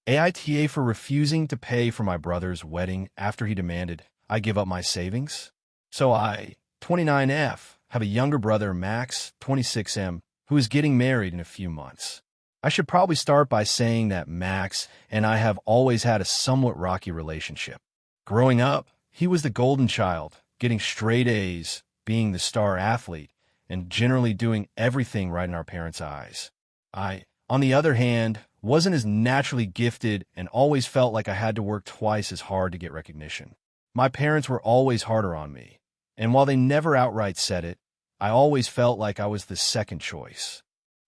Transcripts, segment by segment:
AITA for refusing to pay for my brother's wedding after he demanded I give up my savings? So I, 29F, have a younger brother, Max, 26M, who is getting married in a few months. I should probably start by saying that Max and I have always had a somewhat rocky relationship. Growing up, he was the golden child, getting straight A's, being the star athlete, and generally doing everything right in our parents' eyes. I, on the other hand, wasn't as naturally gifted and always felt like I had to work twice as hard to get recognition. My parents were always harder on me, and while they never outright said it, I always felt like I was the second choice.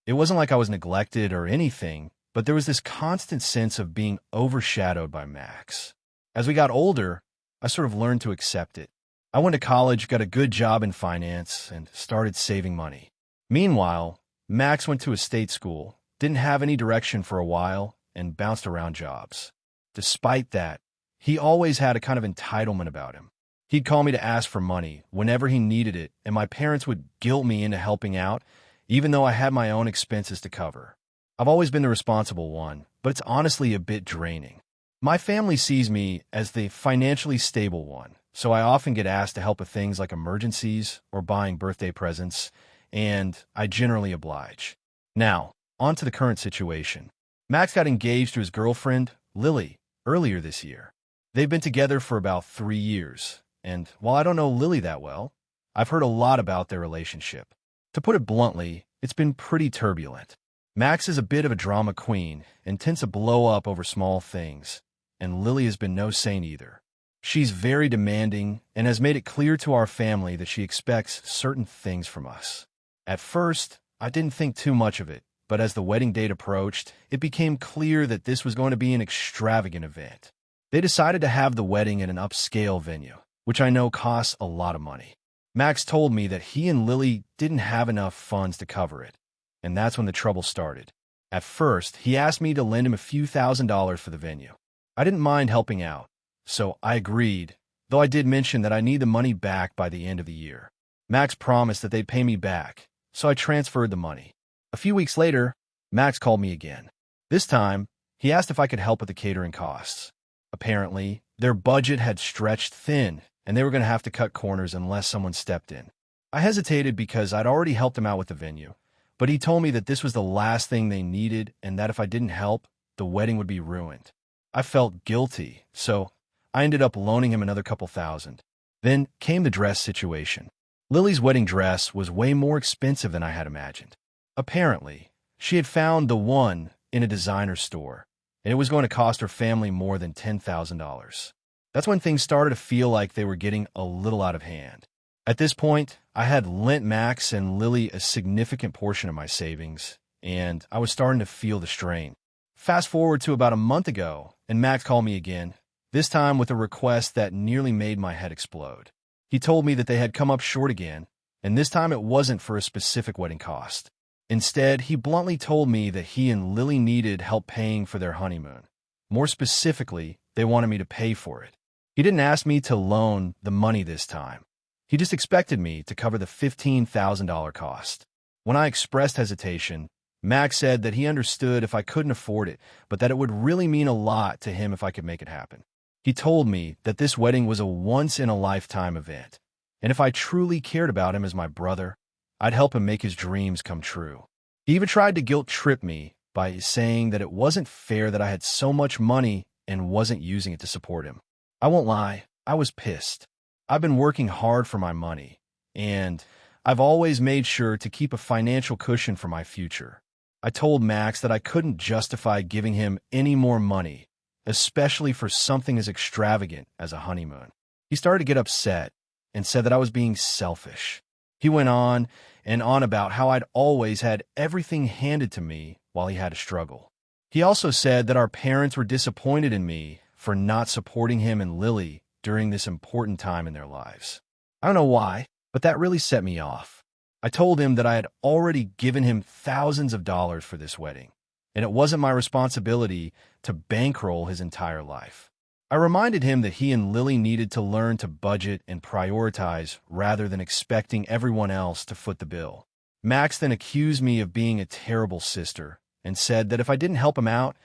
It wasn't like I was neglected or anything, but there was this constant sense of being overshadowed by Max. As we got older, I sort of learned to accept it. I went to college, got a good job in finance, and started saving money. Meanwhile, Max went to a state school, didn't have any direction for a while, and bounced around jobs. Despite that, he always had a kind of entitlement about him. He'd call me to ask for money whenever he needed it, and my parents would guilt me into helping out, even though I had my own expenses to cover. I've always been the responsible one, but it's honestly a bit draining. My family sees me as the financially stable one, so I often get asked to help with things like emergencies or buying birthday presents, and I generally oblige. Now, on to the current situation. Max got engaged to his girlfriend, Lily, earlier this year. They've been together for about 3 years, and while I don't know Lily that well, I've heard a lot about their relationship. To put it bluntly, it's been pretty turbulent. Max is a bit of a drama queen and tends to blow up over small things, and Lily has been no saint either. She's very demanding and has made it clear to our family that she expects certain things from us. At first, I didn't think too much of it, but as the wedding date approached, it became clear that this was going to be an extravagant event. They decided to have the wedding at an upscale venue, which I know costs a lot of money. Max told me that he and Lily didn't have enough funds to cover it, and that's when the trouble started. At first, he asked me to lend him a few $1,000s for the venue. I didn't mind helping out, so I agreed, though I did mention that I need the money back by the end of the year. Max promised that they'd pay me back, so I transferred the money. A few weeks later, Max called me again. This time, he asked if I could help with the catering costs. Apparently, their budget had stretched thin, and they were going to have to cut corners unless someone stepped in. I hesitated because I'd already helped him out with the venue, but he told me that this was the last thing they needed and that if I didn't help, the wedding would be ruined. I felt guilty, so I ended up loaning him another couple thousand. Then came the dress situation. Lily's wedding dress was way more expensive than I had imagined. Apparently, she had found the one in a designer store, and it was going to cost her family more than $10,000. That's when things started to feel like they were getting a little out of hand. At this point, I had lent Max and Lily a significant portion of my savings, and I was starting to feel the strain. Fast forward to about a month ago, and Max called me again, this time with a request that nearly made my head explode. He told me that they had come up short again, and this time it wasn't for a specific wedding cost. Instead, he bluntly told me that he and Lily needed help paying for their honeymoon. More specifically, they wanted me to pay for it. He didn't ask me to loan the money this time. He just expected me to cover the $15,000 cost. When I expressed hesitation, Max said that he understood if I couldn't afford it, but that it would really mean a lot to him if I could make it happen. He told me that this wedding was a once-in-a-lifetime event, and if I truly cared about him as my brother, I'd help him make his dreams come true. He even tried to guilt-trip me by saying that it wasn't fair that I had so much money and wasn't using it to support him. I won't lie, I was pissed. I've been working hard for my money, and I've always made sure to keep a financial cushion for my future. I told Max that I couldn't justify giving him any more money, especially for something as extravagant as a honeymoon. He started to get upset and said that I was being selfish. He went on and on about how I'd always had everything handed to me while he had to struggle. He also said that our parents were disappointed in me for not supporting him and Lily during this important time in their lives. I don't know why, but that really set me off. I told him that I had already given him thousands of dollars for this wedding, and it wasn't my responsibility to bankroll his entire life. I reminded him that he and Lily needed to learn to budget and prioritize rather than expecting everyone else to foot the bill. Max then accused me of being a terrible sister and said that if I didn't help him out,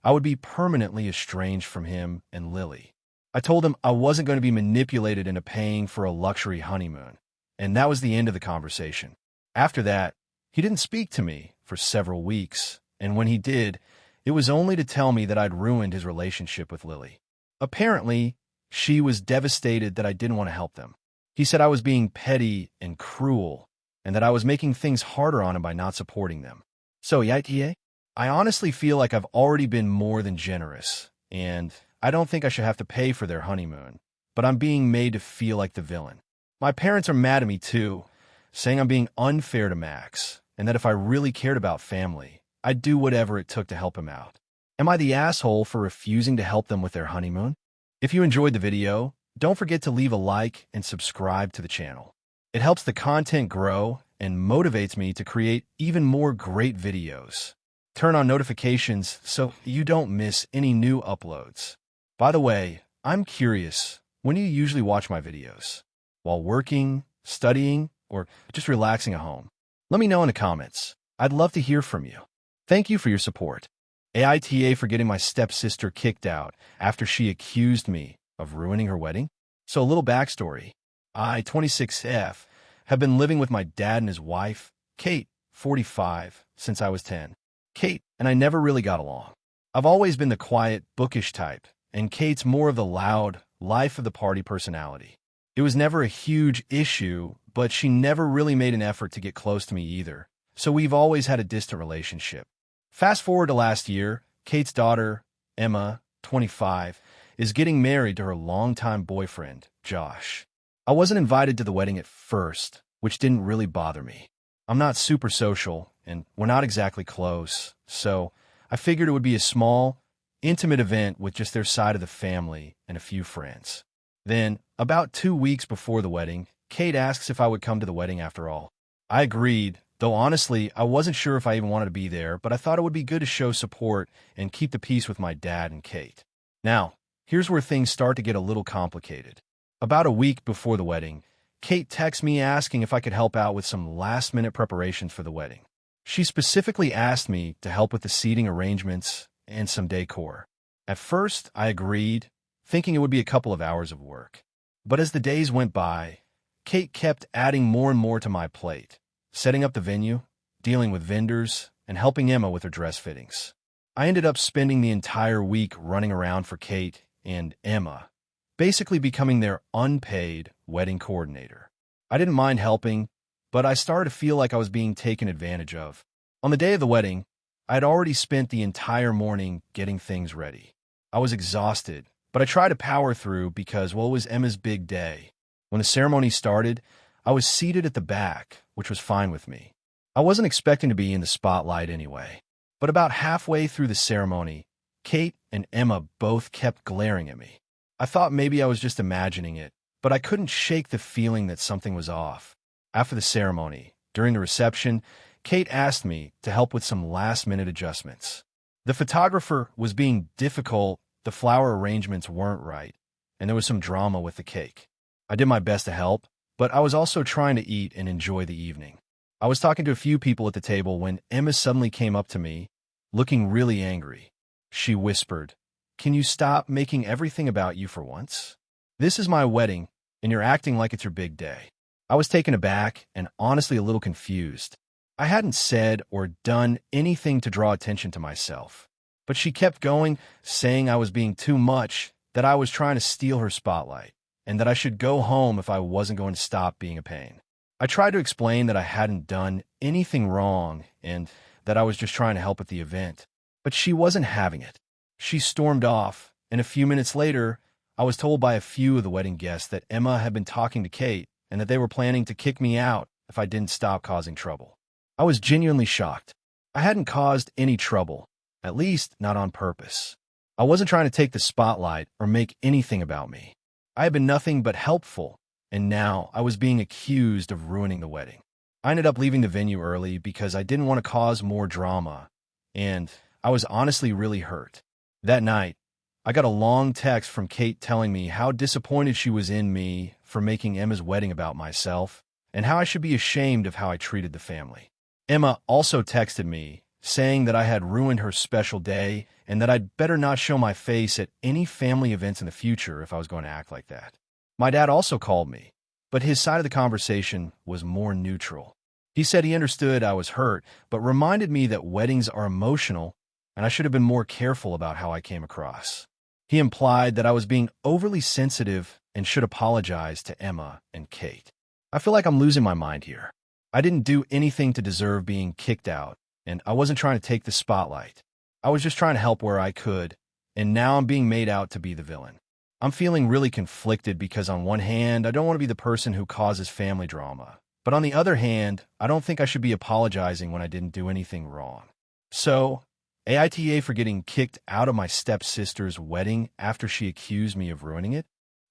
I would be permanently estranged from him and Lily. I told him I wasn't going to be manipulated into paying for a luxury honeymoon, and that was the end of the conversation. After that, he didn't speak to me for several weeks, and when he did, it was only to tell me that I'd ruined his relationship with Lily. Apparently, she was devastated that I didn't want to help them. He said I was being petty and cruel, and that I was making things harder on him by not supporting them. So, AITA? I honestly feel like I've already been more than generous, and I don't think I should have to pay for their honeymoon, but I'm being made to feel like the villain. My parents are mad at me too, saying I'm being unfair to Max, and that if I really cared about family, I'd do whatever it took to help him out. Am I the asshole for refusing to help them with their honeymoon? If you enjoyed the video, don't forget to leave a like and subscribe to the channel. It helps the content grow and motivates me to create even more great videos. Turn on notifications so you don't miss any new uploads. By the way, I'm curious, when do you usually watch my videos? While working, studying, or just relaxing at home? Let me know in the comments. I'd love to hear from you. Thank you for your support. AITA for getting my stepsister kicked out after she accused me of ruining her wedding? So a little backstory. I, 26F, have been living with my dad and his wife, Kate, 45, since I was 10. Kate and I never really got along. I've always been the quiet, bookish type, and Kate's more of the loud, life-of-the-party personality. It was never a huge issue, but she never really made an effort to get close to me either, so we've always had a distant relationship. Fast forward to last year, Kate's daughter, Emma, 25, is getting married to her longtime boyfriend, Josh. I wasn't invited to the wedding at first, which didn't really bother me. I'm not super social, and we're not exactly close, so I figured it would be a small, intimate event with just their side of the family and a few friends. Then, about 2 weeks before the wedding, Kate asks if I would come to the wedding after all. I agreed, though honestly, I wasn't sure if I even wanted to be there, but I thought it would be good to show support and keep the peace with my dad and Kate. Now, here's where things start to get a little complicated. About a week before the wedding, Kate texts me asking if I could help out with some last-minute preparations for the wedding. She specifically asked me to help with the seating arrangements and some decor. At first, I agreed, thinking it would be a couple of hours of work. But as the days went by, Kate kept adding more and more to my plate, setting up the venue, dealing with vendors, and helping Emma with her dress fittings. I ended up spending the entire week running around for Kate and Emma, basically becoming their unpaid wedding coordinator. I didn't mind helping, but I started to feel like I was being taken advantage of. On the day of the wedding, I had already spent the entire morning getting things ready. I was exhausted, but I tried to power through because, well, it was Emma's big day. When the ceremony started, I was seated at the back, which was fine with me. I wasn't expecting to be in the spotlight anyway. But about halfway through the ceremony, Kate and Emma both kept glaring at me. I thought maybe I was just imagining it, but I couldn't shake the feeling that something was off. After the ceremony, during the reception, Kate asked me to help with some last-minute adjustments. The photographer was being difficult, the flower arrangements weren't right, and there was some drama with the cake. I did my best to help, but I was also trying to eat and enjoy the evening. I was talking to a few people at the table when Emma suddenly came up to me, looking really angry. She whispered, "Can you stop making everything about you for once? This is my wedding, and you're acting like it's your big day." I was taken aback and honestly a little confused. I hadn't said or done anything to draw attention to myself. But she kept going, saying I was being too much, that I was trying to steal her spotlight, and that I should go home if I wasn't going to stop being a pain. I tried to explain that I hadn't done anything wrong and that I was just trying to help at the event. But she wasn't having it. She stormed off, and a few minutes later, I was told by a few of the wedding guests that Emma had been talking to Kate and that they were planning to kick me out if I didn't stop causing trouble. I was genuinely shocked. I hadn't caused any trouble, at least not on purpose. I wasn't trying to take the spotlight or make anything about me. I had been nothing but helpful, and now I was being accused of ruining the wedding. I ended up leaving the venue early because I didn't want to cause more drama, and I was honestly really hurt. That night, I got a long text from Kate telling me how disappointed she was in me for making Emma's wedding about myself, and how I should be ashamed of how I treated the family. Emma also texted me, saying that I had ruined her special day and that I'd better not show my face at any family events in the future if I was going to act like that. My dad also called me, but his side of the conversation was more neutral. He said he understood I was hurt, but reminded me that weddings are emotional and I should have been more careful about how I came across. He implied that I was being overly sensitive and should apologize to Emma and Kate. I feel like I'm losing my mind here. I didn't do anything to deserve being kicked out, and I wasn't trying to take the spotlight. I was just trying to help where I could, and now I'm being made out to be the villain. I'm feeling really conflicted because on one hand, I don't want to be the person who causes family drama. But on the other hand, I don't think I should be apologizing when I didn't do anything wrong. So, AITA for getting kicked out of my stepsister's wedding after she accused me of ruining it?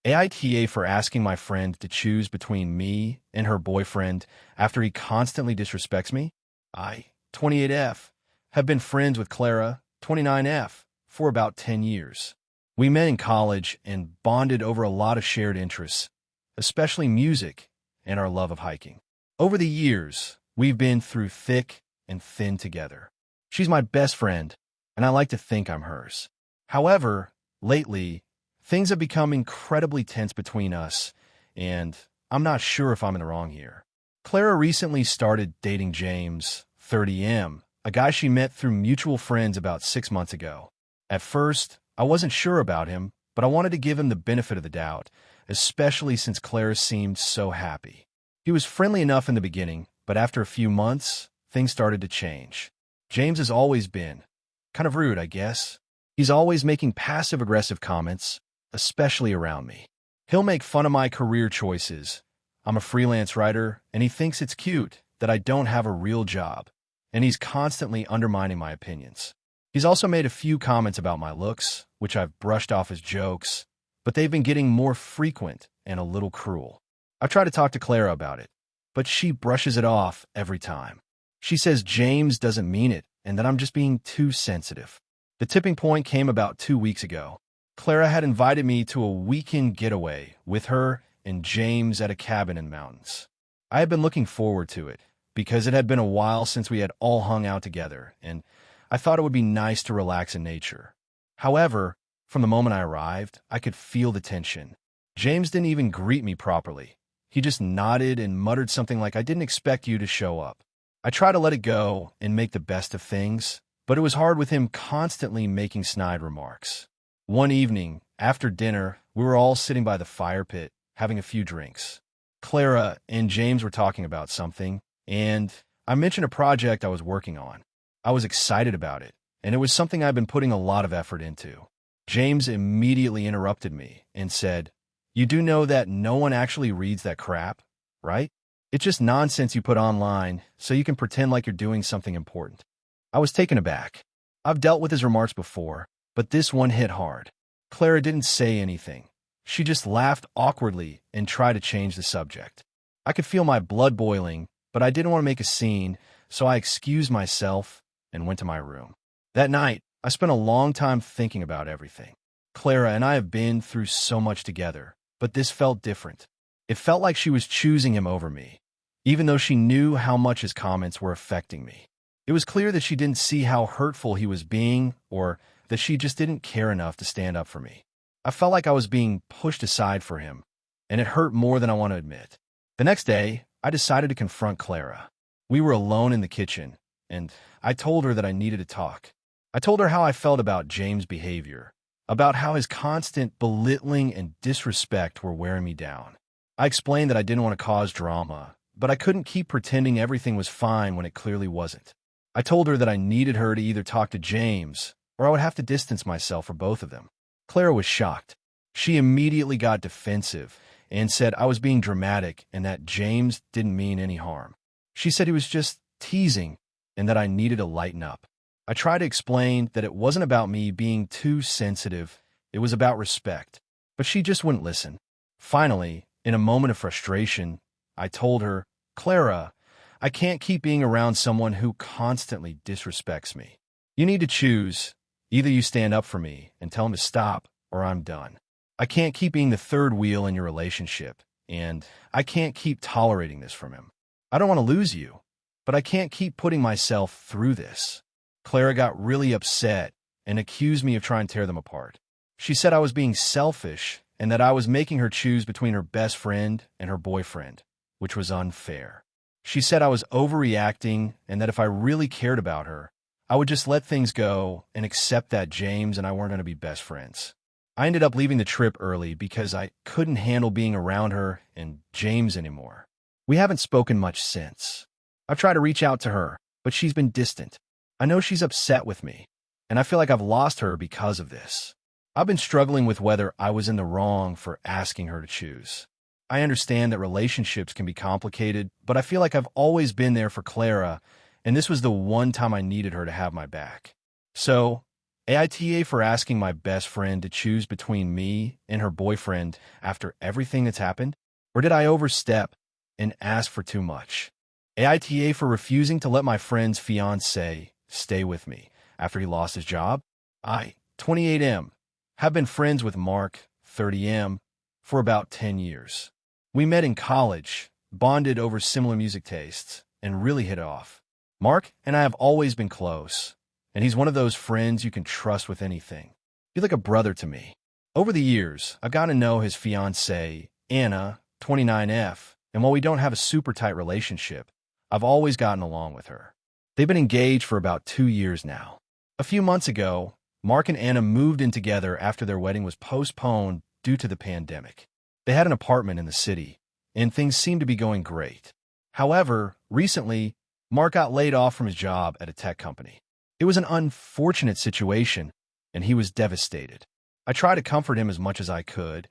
AITA for asking my friend to choose between me and her boyfriend after he constantly disrespects me? I, 28F, have been friends with Clara, 29F, for about 10 years. We met in college and bonded over a lot of shared interests, especially music and our love of hiking. Over the years, we've been through thick and thin together. She's my best friend, and I like to think I'm hers. However, lately, things have become incredibly tense between us, and I'm not sure if I'm in the wrong here. Clara recently started dating James, 30M, a guy she met through mutual friends about 6 months ago. At first, I wasn't sure about him, but I wanted to give him the benefit of the doubt, especially since Clara seemed so happy. He was friendly enough in the beginning, but after a few months, things started to change. James has always been kind of rude, I guess. He's always making passive-aggressive comments, especially around me. He'll make fun of my career choices. I'm a freelance writer, and he thinks it's cute that I don't have a real job, and he's constantly undermining my opinions. He's also made a few comments about my looks, which I've brushed off as jokes, but they've been getting more frequent and a little cruel. I've tried to talk to Clara about it, but she brushes it off every time. She says James doesn't mean it and that I'm just being too sensitive. The tipping point came about 2 weeks ago. Clara had invited me to a weekend getaway with her and James at a cabin in the mountains. I had been looking forward to it because it had been a while since we had all hung out together, and I thought it would be nice to relax in nature. However, from the moment I arrived, I could feel the tension. James didn't even greet me properly. He just nodded and muttered something like, "I didn't expect you to show up." I tried to let it go and make the best of things, but it was hard with him constantly making snide remarks. One evening, after dinner, we were all sitting by the fire pit, having a few drinks. Clara and James were talking about something, and I mentioned a project I was working on. I was excited about it, and it was something I've been putting a lot of effort into. James immediately interrupted me and said, "You do know that no one actually reads that crap, right? It's just nonsense you put online so you can pretend like you're doing something important." I was taken aback. I've dealt with his remarks before, but this one hit hard. Clara didn't say anything. She just laughed awkwardly and tried to change the subject. I could feel my blood boiling, but I didn't want to make a scene, so I excused myself and went to my room. That night, I spent a long time thinking about everything. Clara and I have been through so much together, but this felt different. It felt like she was choosing him over me, even though she knew how much his comments were affecting me. It was clear that she didn't see how hurtful he was being, or that she just didn't care enough to stand up for me. I felt like I was being pushed aside for him, and it hurt more than I want to admit. The next day, I decided to confront Clara. We were alone in the kitchen, and I told her that I needed to talk. I told her how I felt about James' behavior, about how his constant belittling and disrespect were wearing me down. I explained that I didn't want to cause drama, but I couldn't keep pretending everything was fine when it clearly wasn't. I told her that I needed her to either talk to James, or I would have to distance myself from both of them. Clara was shocked. She immediately got defensive and said I was being dramatic and that James didn't mean any harm. She said he was just teasing and that I needed to lighten up. I tried to explain that it wasn't about me being too sensitive, it was about respect, but she just wouldn't listen. Finally, in a moment of frustration, I told her, "Clara, I can't keep being around someone who constantly disrespects me. You need to choose. Either you stand up for me and tell him to stop, or I'm done. I can't keep being the third wheel in your relationship, and I can't keep tolerating this from him. I don't want to lose you, but I can't keep putting myself through this." Clara got really upset and accused me of trying to tear them apart. She said I was being selfish and that I was making her choose between her best friend and her boyfriend, which was unfair. She said I was overreacting and that if I really cared about her, I would just let things go and accept that James and I weren't going to be best friends. I ended up leaving the trip early because I couldn't handle being around her and James anymore. We haven't spoken much since. I've tried to reach out to her, but she's been distant. I know she's upset with me, and I feel like I've lost her because of this. I've been struggling with whether I was in the wrong for asking her to choose. I understand that relationships can be complicated, but I feel like I've always been there for Clara, and this was the one time I needed her to have my back. So, AITA for asking my best friend to choose between me and her boyfriend after everything that's happened? Or did I overstep and ask for too much? AITA for refusing to let my friend's fiancé stay with me after he lost his job? I, 28M, have been friends with Mark, 30M, for about 10 years. We met in college, bonded over similar music tastes, and really hit it off. Mark and I have always been close, and he's one of those friends you can trust with anything. He's like a brother to me. Over the years, I've gotten to know his fiancée, Anna, 29F, and while we don't have a super tight relationship, I've always gotten along with her. They've been engaged for about 2 years now. A few months ago, Mark and Anna moved in together after their wedding was postponed due to the pandemic. They had an apartment in the city, and things seemed to be going great. However, recently, Mark got laid off from his job at a tech company. It was an unfortunate situation, and he was devastated. I tried to comfort him as much as I could,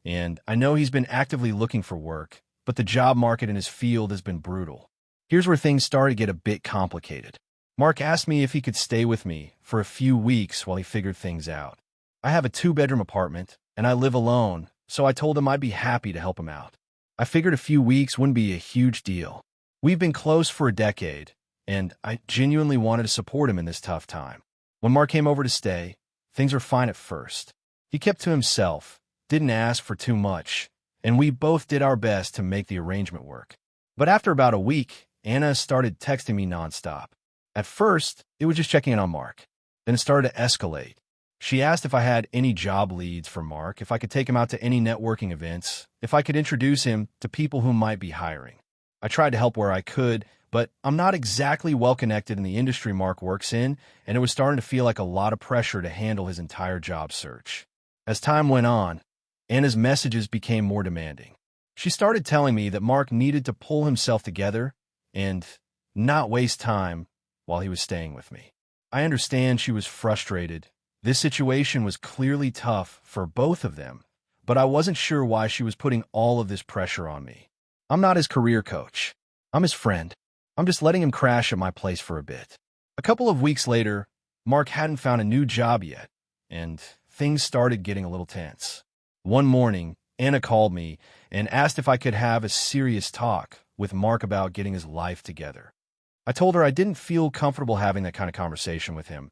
and I know he's been actively looking for work, but the job market in his field has been brutal. Here's where things started to get a bit complicated. Mark asked me if he could stay with me for a few weeks while he figured things out. I have a 2-bedroom apartment, and I live alone, so I told him I'd be happy to help him out. I figured a few weeks wouldn't be a huge deal. We've been close for a decade, and I genuinely wanted to support him in this tough time. When Mark came over to stay, things were fine at first. He kept to himself, didn't ask for too much, and we both did our best to make the arrangement work. But after about a week, Anna started texting me nonstop. At first, it was just checking in on Mark. Then it started to escalate. She asked if I had any job leads for Mark, if I could take him out to any networking events, if I could introduce him to people who might be hiring. I tried to help where I could, but I'm not exactly well-connected in the industry Mark works in, and it was starting to feel like a lot of pressure to handle his entire job search. As time went on, Anna's messages became more demanding. She started telling me that Mark needed to pull himself together and not waste time while he was staying with me. I understand she was frustrated. This situation was clearly tough for both of them, but I wasn't sure why she was putting all of this pressure on me. I'm not his career coach. I'm his friend. I'm just letting him crash at my place for a bit. A couple of weeks later, Mark hadn't found a new job yet, and things started getting a little tense. One morning, Anna called me and asked if I could have a serious talk with Mark about getting his life together. I told her I didn't feel comfortable having that kind of conversation with him,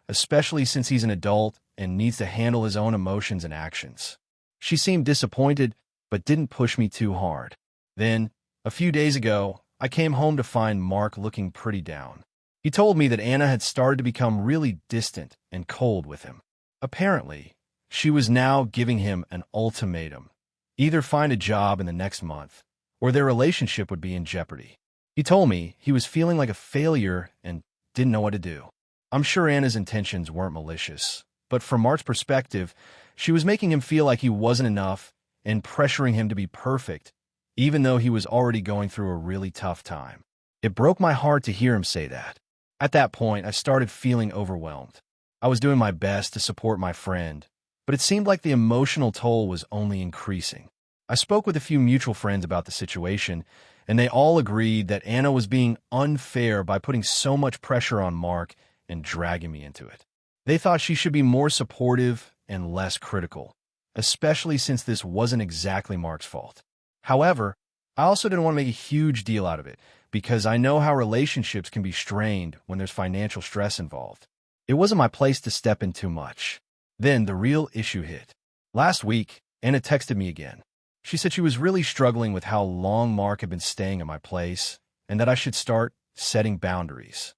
especially since he's an adult and needs to handle his own emotions and actions. She seemed disappointed, but didn't push me too hard. Then, a few days ago, I came home to find Mark looking pretty down. He told me that Anna had started to become really distant and cold with him. Apparently, she was now giving him an ultimatum: either find a job in the next month, or their relationship would be in jeopardy. He told me he was feeling like a failure and didn't know what to do. I'm sure Anna's intentions weren't malicious, but from Mark's perspective, she was making him feel like he wasn't enough and pressuring him to be perfect, even though he was already going through a really tough time. It broke my heart to hear him say that. At that point, I started feeling overwhelmed. I was doing my best to support my friend, but it seemed like the emotional toll was only increasing. I spoke with a few mutual friends about the situation, and they all agreed that Anna was being unfair by putting so much pressure on Mark and dragging me into it. They thought she should be more supportive and less critical, especially since this wasn't exactly Mark's fault. However, I also didn't want to make a huge deal out of it, because I know how relationships can be strained when there's financial stress involved. It wasn't my place to step in too much. Then the real issue hit. Last week, Anna texted me again. She said she was really struggling with how long Mark had been staying at my place, and that I should start setting boundaries.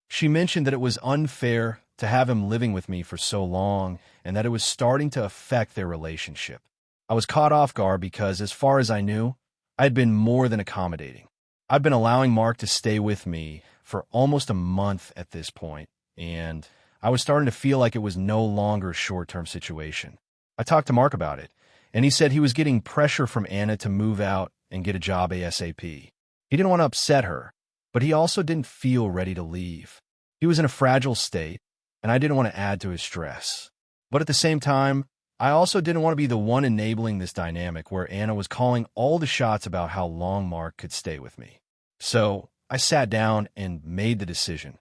She mentioned that it was unfair to have him living with me for so long and that it was starting to affect their relationship. I was caught off guard because, as far as I knew, I had been more than accommodating. I'd been allowing Mark to stay with me for almost a month at this point, and I was starting to feel like it was no longer a short-term situation. I talked to Mark about it, and he said he was getting pressure from Anna to move out and get a job ASAP. He didn't want to upset her, but he also didn't feel ready to leave. He was in a fragile state, and I didn't want to add to his stress. But at the same time, I also didn't want to be the one enabling this dynamic where Anna was calling all the shots about how long Mark could stay with me. So I sat down and made the decision.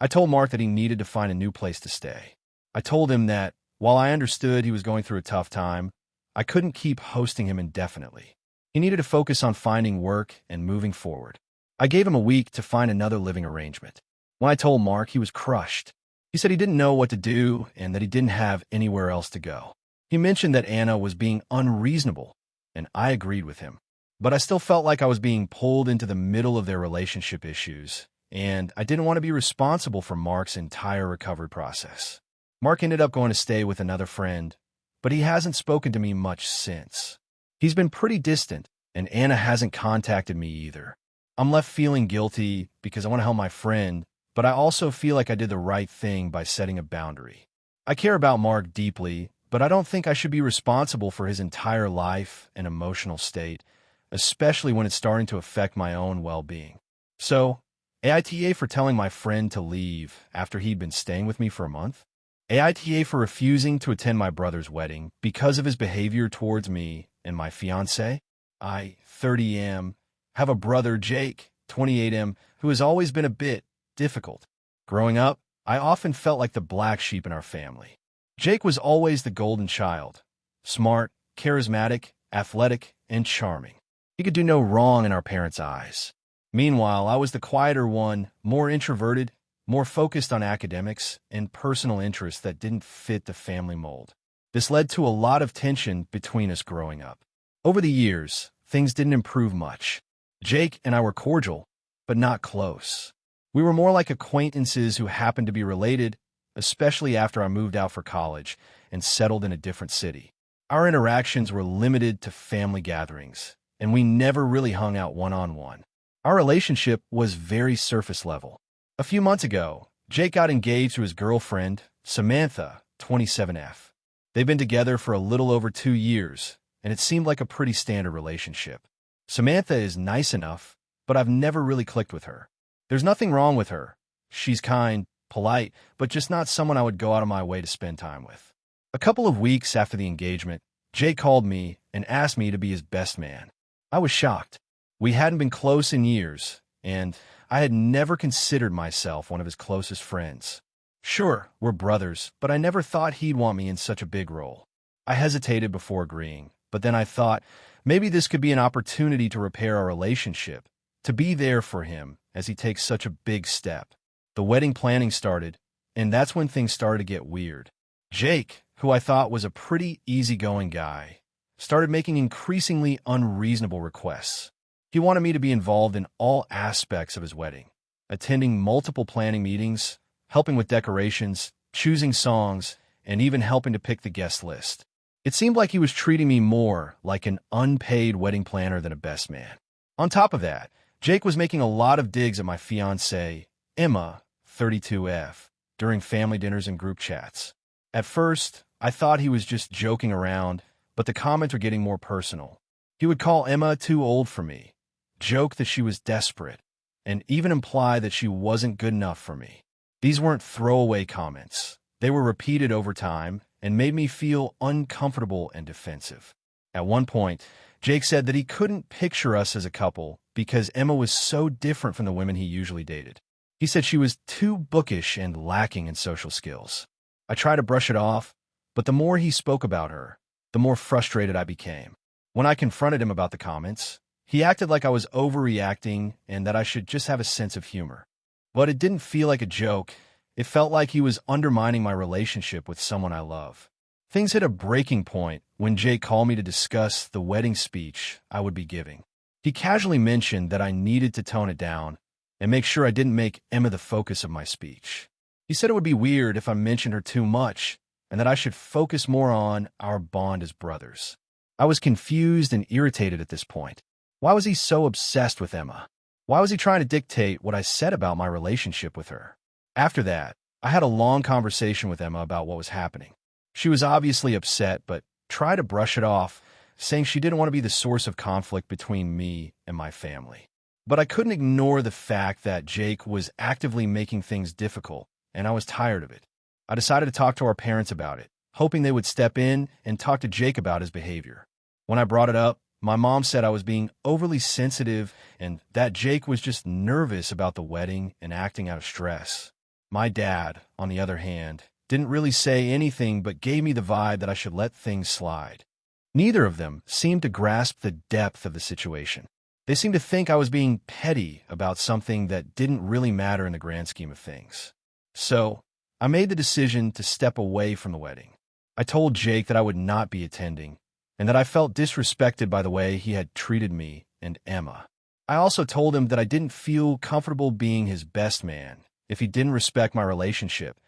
I told Mark that he needed to find a new place to stay. I told him that while I understood he was going through a tough time, I couldn't keep hosting him indefinitely. He needed to focus on finding work and moving forward. I gave him a week to find another living arrangement. When I told Mark, he was crushed. He said he didn't know what to do and that he didn't have anywhere else to go. He mentioned that Anna was being unreasonable, and I agreed with him. But I still felt like I was being pulled into the middle of their relationship issues, and I didn't want to be responsible for Mark's entire recovery process. Mark ended up going to stay with another friend, but he hasn't spoken to me much since. He's been pretty distant, and Anna hasn't contacted me either. I'm left feeling guilty because I want to help my friend, but I also feel like I did the right thing by setting a boundary. I care about Mark deeply, but I don't think I should be responsible for his entire life and emotional state, especially when it's starting to affect my own well-being. So, AITA for telling my friend to leave after he'd been staying with me for a month. AITA for refusing to attend my brother's wedding because of his behavior towards me and my fiancé. I, 30M, have a brother, Jake, 28M, who has always been a bit difficult. Growing up, I often felt like the black sheep in our family. Jake was always the golden child, smart, charismatic, athletic, and charming. He could do no wrong in our parents' eyes. Meanwhile, I was the quieter one, more introverted, more focused on academics and personal interests that didn't fit the family mold. This led to a lot of tension between us growing up. Over the years, things didn't improve much. Jake and I were cordial, but not close. We were more like acquaintances who happened to be related, especially after I moved out for college and settled in a different city. Our interactions were limited to family gatherings, and we never really hung out one-on-one. Our relationship was very surface level. A few months ago, Jake got engaged to his girlfriend, Samantha, 27F. They've been together for a little over 2 years, and it seemed like a pretty standard relationship. Samantha is nice enough, but I've never really clicked with her. There's nothing wrong with her. She's kind, polite, but just not someone I would go out of my way to spend time with. A couple of weeks after the engagement, Jake called me and asked me to be his best man. I was shocked. We hadn't been close in years, and I had never considered myself one of his closest friends. Sure, we're brothers, but I never thought he'd want me in such a big role. I hesitated before agreeing, but then I thought maybe this could be an opportunity to repair our relationship, to be there for him as he takes such a big step. The wedding planning started, and that's when things started to get weird. Jake, who I thought was a pretty easygoing guy, started making increasingly unreasonable requests. He wanted me to be involved in all aspects of his wedding, attending multiple planning meetings, helping with decorations, choosing songs, and even helping to pick the guest list. It seemed like he was treating me more like an unpaid wedding planner than a best man. On top of that, Jake was making a lot of digs at my fiancée, Emma, 32F, during family dinners and group chats. At first, I thought he was just joking around, but the comments were getting more personal. He would call Emma too old for me, joke that she was desperate, and even imply that she wasn't good enough for me. These weren't throwaway comments. They were repeated over time and made me feel uncomfortable and defensive. At one point, Jake said that he couldn't picture us as a couple because Emma was so different from the women he usually dated. He said she was too bookish and lacking in social skills. I tried to brush it off, but the more he spoke about her, the more frustrated I became. When I confronted him about the comments, he acted like I was overreacting and that I should just have a sense of humor. But it didn't feel like a joke. It felt like he was undermining my relationship with someone I love. Things hit a breaking point when Jake called me to discuss the wedding speech I would be giving. He casually mentioned that I needed to tone it down and make sure I didn't make Emma the focus of my speech. He said it would be weird if I mentioned her too much, and that I should focus more on our bond as brothers. I was confused and irritated at this point. Why was he so obsessed with Emma? Why was he trying to dictate what I said about my relationship with her? After that, I had a long conversation with Emma about what was happening. She was obviously upset, but tried to brush it off, saying she didn't want to be the source of conflict between me and my family. But I couldn't ignore the fact that Jake was actively making things difficult, and I was tired of it. I decided to talk to our parents about it, hoping they would step in and talk to Jake about his behavior. When I brought it up, my mom said I was being overly sensitive and that Jake was just nervous about the wedding and acting out of stress. My dad, on the other hand, didn't really say anything but gave me the vibe that I should let things slide. Neither of them seemed to grasp the depth of the situation. They seemed to think I was being petty about something that didn't really matter in the grand scheme of things. So, I made the decision to step away from the wedding. I told Jake that I would not be attending, and that I felt disrespected by the way he had treated me and Emma. I also told him that I didn't feel comfortable being his best man if he didn't respect my relationship,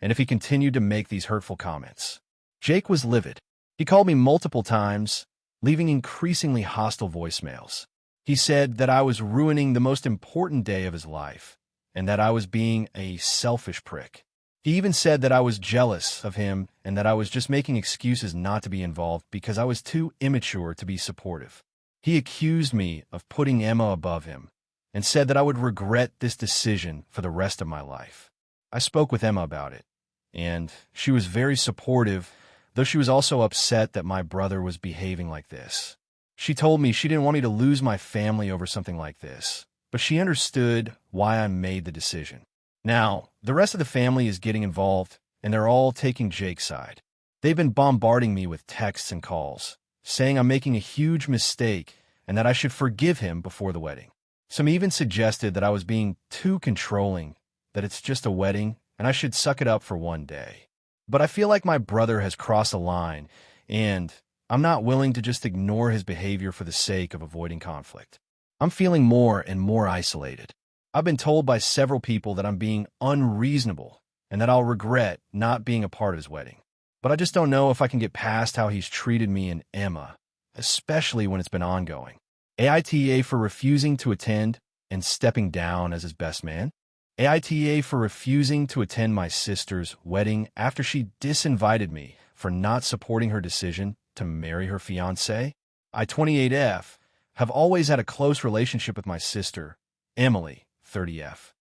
and if he continued to make these hurtful comments. Jake was livid. He called me multiple times, leaving increasingly hostile voicemails. He said that I was ruining the most important day of his life, and that I was being a selfish prick. He even said that I was jealous of him and that I was just making excuses not to be involved because I was too immature to be supportive. He accused me of putting Emma above him and said that I would regret this decision for the rest of my life. I spoke with Emma about it, and she was very supportive, though she was also upset that my brother was behaving like this. She told me she didn't want me to lose my family over something like this, but she understood why I made the decision. Now, the rest of the family is getting involved, and they're all taking Jake's side. They've been bombarding me with texts and calls, saying I'm making a huge mistake and that I should forgive him before the wedding. Some even suggested that I was being too controlling, that it's just a wedding and I should suck it up for one day. But I feel like my brother has crossed a line, and I'm not willing to just ignore his behavior for the sake of avoiding conflict. I'm feeling more and more isolated. I've been told by several people that I'm being unreasonable and that I'll regret not being a part of his wedding. But I just don't know if I can get past how he's treated me and Emma, especially when it's been ongoing. AITA for refusing to attend and stepping down as his best man. AITA for refusing to attend my sister's wedding after she disinvited me for not supporting her decision to marry her fiancé. I-28F have always had a close relationship with my sister, Emily, 30F.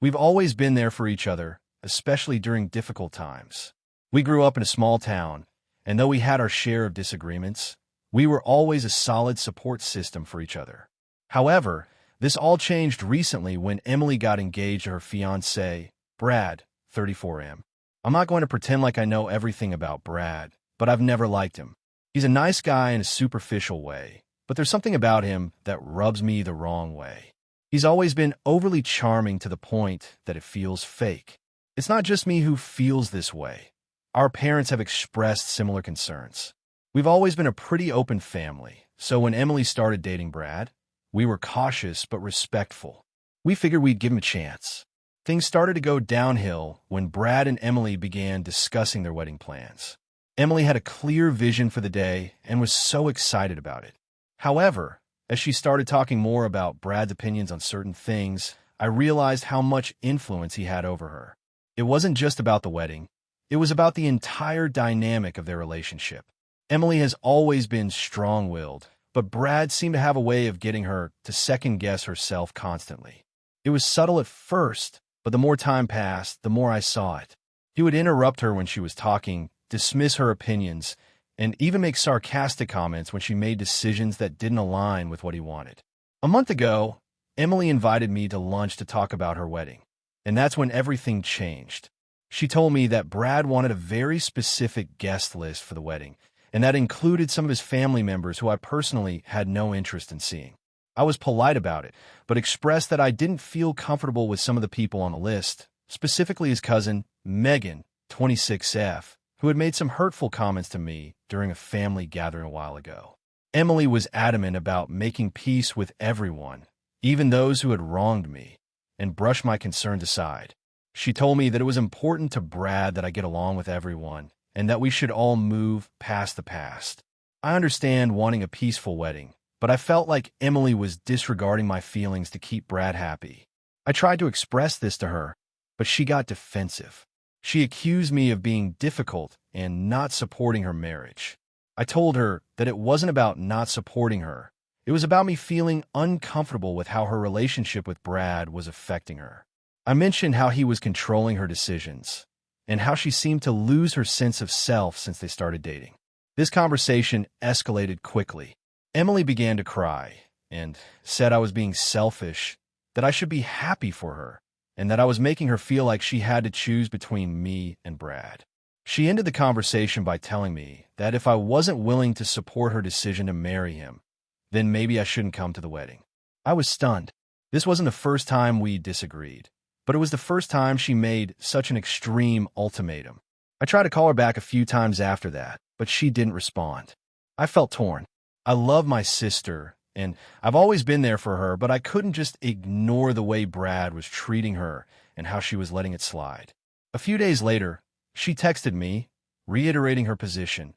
We've always been there for each other, especially during difficult times. We grew up in a small town, and though we had our share of disagreements, we were always a solid support system for each other. However, this all changed recently when Emily got engaged to her fiancé, Brad, 34M. I'm not going to pretend like I know everything about Brad, but I've never liked him. He's a nice guy in a superficial way, but there's something about him that rubs me the wrong way. He's always been overly charming to the point that it feels fake. It's not just me who feels this way. Our parents have expressed similar concerns. We've always been a pretty open family, so when Emily started dating Brad, we were cautious but respectful. We figured we'd give him a chance. Things started to go downhill when Brad and Emily began discussing their wedding plans. Emily had a clear vision for the day and was so excited about it. However, as she started talking more about Brad's opinions on certain things, I realized how much influence he had over her. It wasn't just about the wedding. It was about the entire dynamic of their relationship. Emily has always been strong-willed, but Brad seemed to have a way of getting her to second-guess herself constantly. It was subtle at first, but the more time passed, the more I saw it. He would interrupt her when she was talking, dismiss her opinions, and even make sarcastic comments when she made decisions that didn't align with what he wanted. A month ago, Emily invited me to lunch to talk about her wedding, and that's when everything changed. She told me that Brad wanted a very specific guest list for the wedding, and that included some of his family members who I personally had no interest in seeing. I was polite about it, but expressed that I didn't feel comfortable with some of the people on the list, specifically his cousin, Megan, 26F, who had made some hurtful comments to me during a family gathering a while ago. Emily was adamant about making peace with everyone, even those who had wronged me, and brushed my concerns aside. She told me that it was important to Brad that I get along with everyone and that we should all move past the past. I understand wanting a peaceful wedding, but I felt like Emily was disregarding my feelings to keep Brad happy. I tried to express this to her, but she got defensive. She accused me of being difficult and not supporting her marriage. I told her that it wasn't about not supporting her. It was about me feeling uncomfortable with how her relationship with Brad was affecting her. I mentioned how he was controlling her decisions and how she seemed to lose her sense of self since they started dating. This conversation escalated quickly. Emily began to cry and said I was being selfish, that I should be happy for her, and that I was making her feel like she had to choose between me and Brad. She ended the conversation by telling me that if I wasn't willing to support her decision to marry him, then maybe I shouldn't come to the wedding. I was stunned. This wasn't the first time we disagreed, but it was the first time she made such an extreme ultimatum. I tried to call her back a few times after that, but she didn't respond. I felt torn. I love my sister, and I've always been there for her, but I couldn't just ignore the way Brad was treating her and how she was letting it slide. A few days later, she texted me, reiterating her position.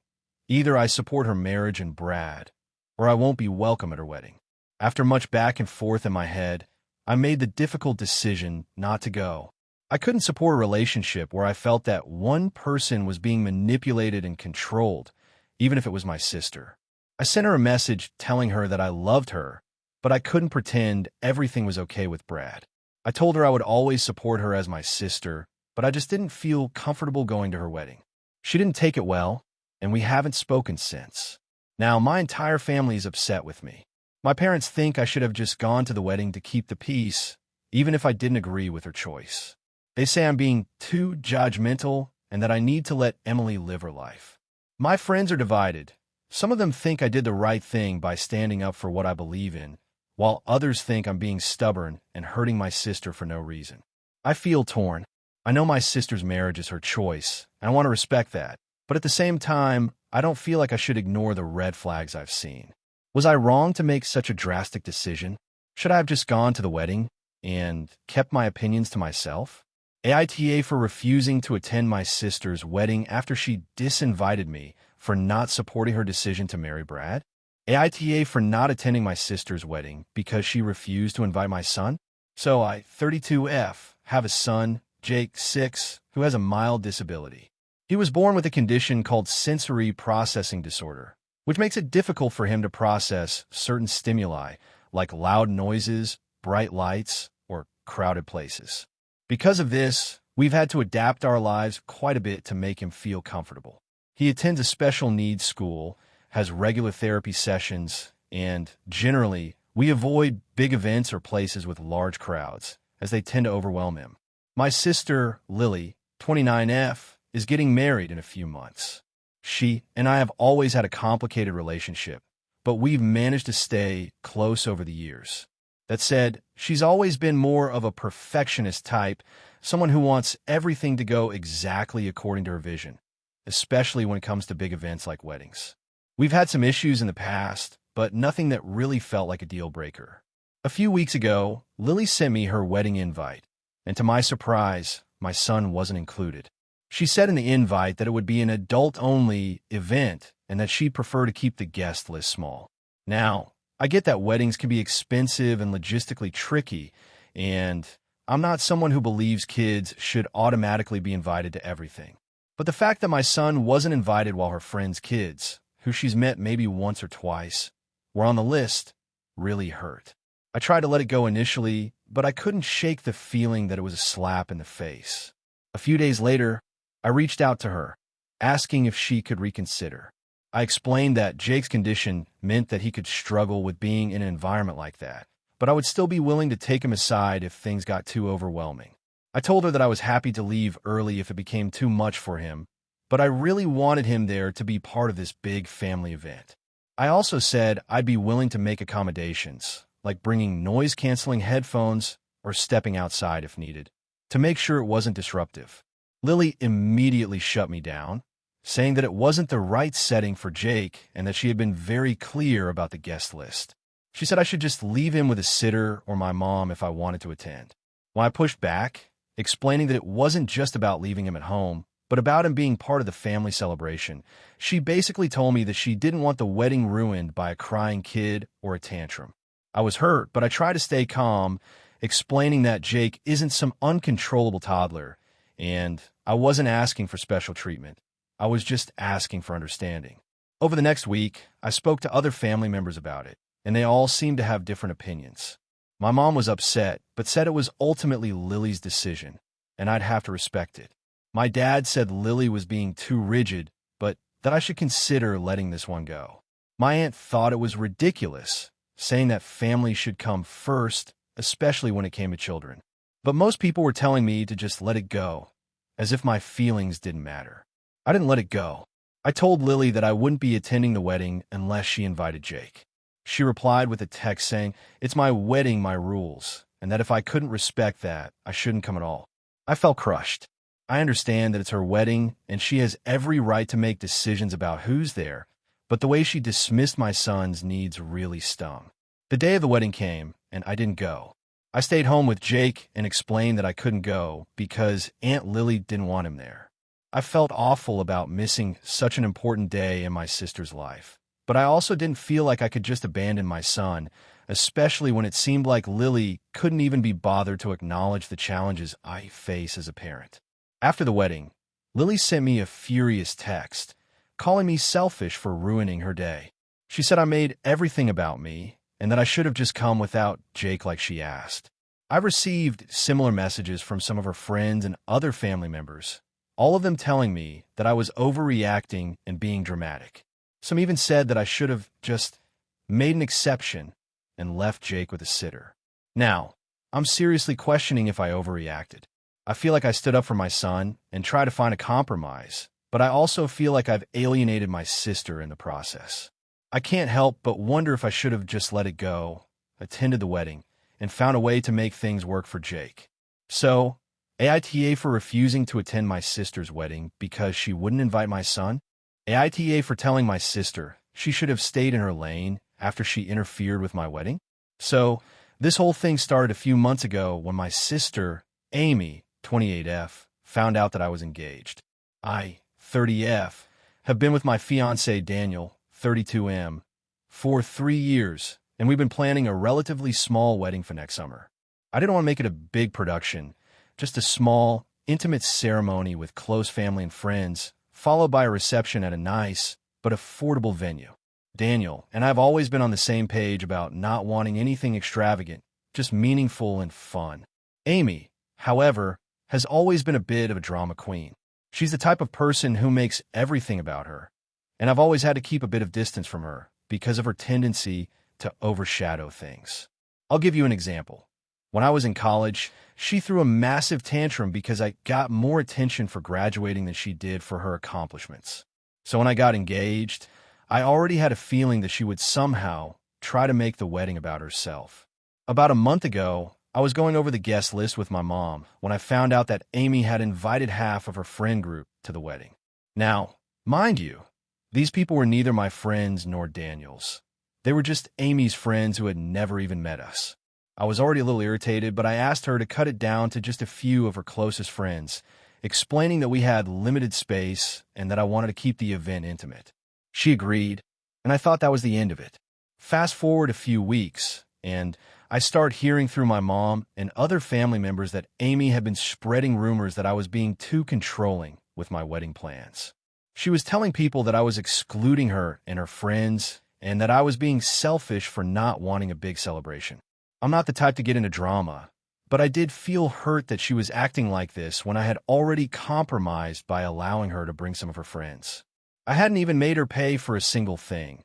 Either I support her marriage and Brad, or I won't be welcome at her wedding. After much back and forth in my head, I made the difficult decision not to go. I couldn't support a relationship where I felt that one person was being manipulated and controlled, even if it was my sister. I sent her a message telling her that I loved her, but I couldn't pretend everything was okay with Brad. I told her I would always support her as my sister, but I just didn't feel comfortable going to her wedding. She didn't take it well, and we haven't spoken since. Now, my entire family is upset with me. My parents think I should have just gone to the wedding to keep the peace, even if I didn't agree with her choice. They say I'm being too judgmental and that I need to let Emily live her life. My friends are divided. Some of them think I did the right thing by standing up for what I believe in, while others think I'm being stubborn and hurting my sister for no reason. I feel torn. I know my sister's marriage is her choice, and I want to respect that. But at the same time, I don't feel like I should ignore the red flags I've seen. Was I wrong to make such a drastic decision? Should I have just gone to the wedding and kept my opinions to myself? AITA for refusing to attend my sister's wedding after she disinvited me for not supporting her decision to marry Brad? AITA for not attending my sister's wedding because she refused to invite my son? So I, 32F, have a son, Jake, 6, who has a mild disability. He was born with a condition called sensory processing disorder, which makes it difficult for him to process certain stimuli, like loud noises, bright lights, or crowded places. Because of this, we've had to adapt our lives quite a bit to make him feel comfortable. He attends a special needs school, has regular therapy sessions, and generally, we avoid big events or places with large crowds, as they tend to overwhelm him. My sister, Lily, 29F, is getting married in a few months. She and I have always had a complicated relationship, but we've managed to stay close over the years. That said, she's always been more of a perfectionist type, someone who wants everything to go exactly according to her vision, especially when it comes to big events like weddings. We've had some issues in the past, but nothing that really felt like a deal breaker. A few weeks ago, Lily sent me her wedding invite, and to my surprise, my son wasn't included. She said in the invite that it would be an adult-only event and that she'd prefer to keep the guest list small. Now, I get that weddings can be expensive and logistically tricky, and I'm not someone who believes kids should automatically be invited to everything. But the fact that my son wasn't invited while her friends' kids, who she's met maybe once or twice, were on the list, really hurt. I tried to let it go initially, but I couldn't shake the feeling that it was a slap in the face. A few days later, I reached out to her, asking if she could reconsider. I explained that Jake's condition meant that he could struggle with being in an environment like that, but I would still be willing to take him aside if things got too overwhelming. I told her that I was happy to leave early if it became too much for him, but I really wanted him there to be part of this big family event. I also said I'd be willing to make accommodations, like bringing noise-canceling headphones or stepping outside if needed, to make sure it wasn't disruptive. Lily immediately shut me down, saying that it wasn't the right setting for Jake and that she had been very clear about the guest list. She said I should just leave him with a sitter or my mom if I wanted to attend. When I pushed back, explaining that it wasn't just about leaving him at home, but about him being part of the family celebration. She basically told me that she didn't want the wedding ruined by a crying kid or a tantrum. I was hurt, but I tried to stay calm, explaining that Jake isn't some uncontrollable toddler, and I wasn't asking for special treatment. I was just asking for understanding. Over the next week, I spoke to other family members about it, and they all seemed to have different opinions. My mom was upset, but said it was ultimately Lily's decision, and I'd have to respect it. My dad said Lily was being too rigid, but that I should consider letting this one go. My aunt thought it was ridiculous, saying that family should come first, especially when it came to children. But most people were telling me to just let it go, as if my feelings didn't matter. I didn't let it go. I told Lily that I wouldn't be attending the wedding unless she invited Jake. She replied with a text saying, "It's my wedding, my rules, and that if I couldn't respect that, I shouldn't come at all." I felt crushed. I understand that it's her wedding, and she has every right to make decisions about who's there, but the way she dismissed my son's needs really stung. The day of the wedding came, and I didn't go. I stayed home with Jake and explained that I couldn't go because Aunt Lily didn't want him there. I felt awful about missing such an important day in my sister's life, but I also didn't feel like I could just abandon my son, especially when it seemed like Lily couldn't even be bothered to acknowledge the challenges I face as a parent. After the wedding, Lily sent me a furious text, calling me selfish for ruining her day. She said I made everything about me, and that I should have just come without Jake like she asked. I've received similar messages from some of her friends and other family members, all of them telling me that I was overreacting and being dramatic. Some even said that I should have just made an exception and left Jake with a sitter. Now, I'm seriously questioning if I overreacted. I feel like I stood up for my son and tried to find a compromise, but I also feel like I've alienated my sister in the process. I can't help but wonder if I should have just let it go, attended the wedding, and found a way to make things work for Jake. So, AITA for refusing to attend my sister's wedding because she wouldn't invite my son? AITA for telling my sister she should have stayed in her lane after she interfered with my wedding? So, this whole thing started a few months ago when my sister, Amy, 28F, found out that I was engaged. I, 30F, have been with my fiancé Daniel, 32M, for 3 years, and we've been planning a relatively small wedding for next summer. I didn't want to make it a big production, just a small, intimate ceremony with close family and friends, followed by a reception at a nice but affordable venue. Daniel and I have always been on the same page about not wanting anything extravagant, just meaningful and fun. Amy, however, has always been a bit of a drama queen. She's the type of person who makes everything about her, and I've always had to keep a bit of distance from her because of her tendency to overshadow things. I'll give you an example. When I was in college, she threw a massive tantrum because I got more attention for graduating than she did for her accomplishments. So when I got engaged, I already had a feeling that she would somehow try to make the wedding about herself. About a month ago, I was going over the guest list with my mom when I found out that Amy had invited half of her friend group to the wedding. Now, mind you, these people were neither my friends nor Daniel's. They were just Amy's friends who had never even met us. I was already a little irritated, but I asked her to cut it down to just a few of her closest friends, explaining that we had limited space and that I wanted to keep the event intimate. She agreed, and I thought that was the end of it. Fast forward a few weeks, and I start hearing through my mom and other family members that Amy had been spreading rumors that I was being too controlling with my wedding plans. She was telling people that I was excluding her and her friends, and that I was being selfish for not wanting a big celebration. I'm not the type to get into drama, but I did feel hurt that she was acting like this when I had already compromised by allowing her to bring some of her friends. I hadn't even made her pay for a single thing,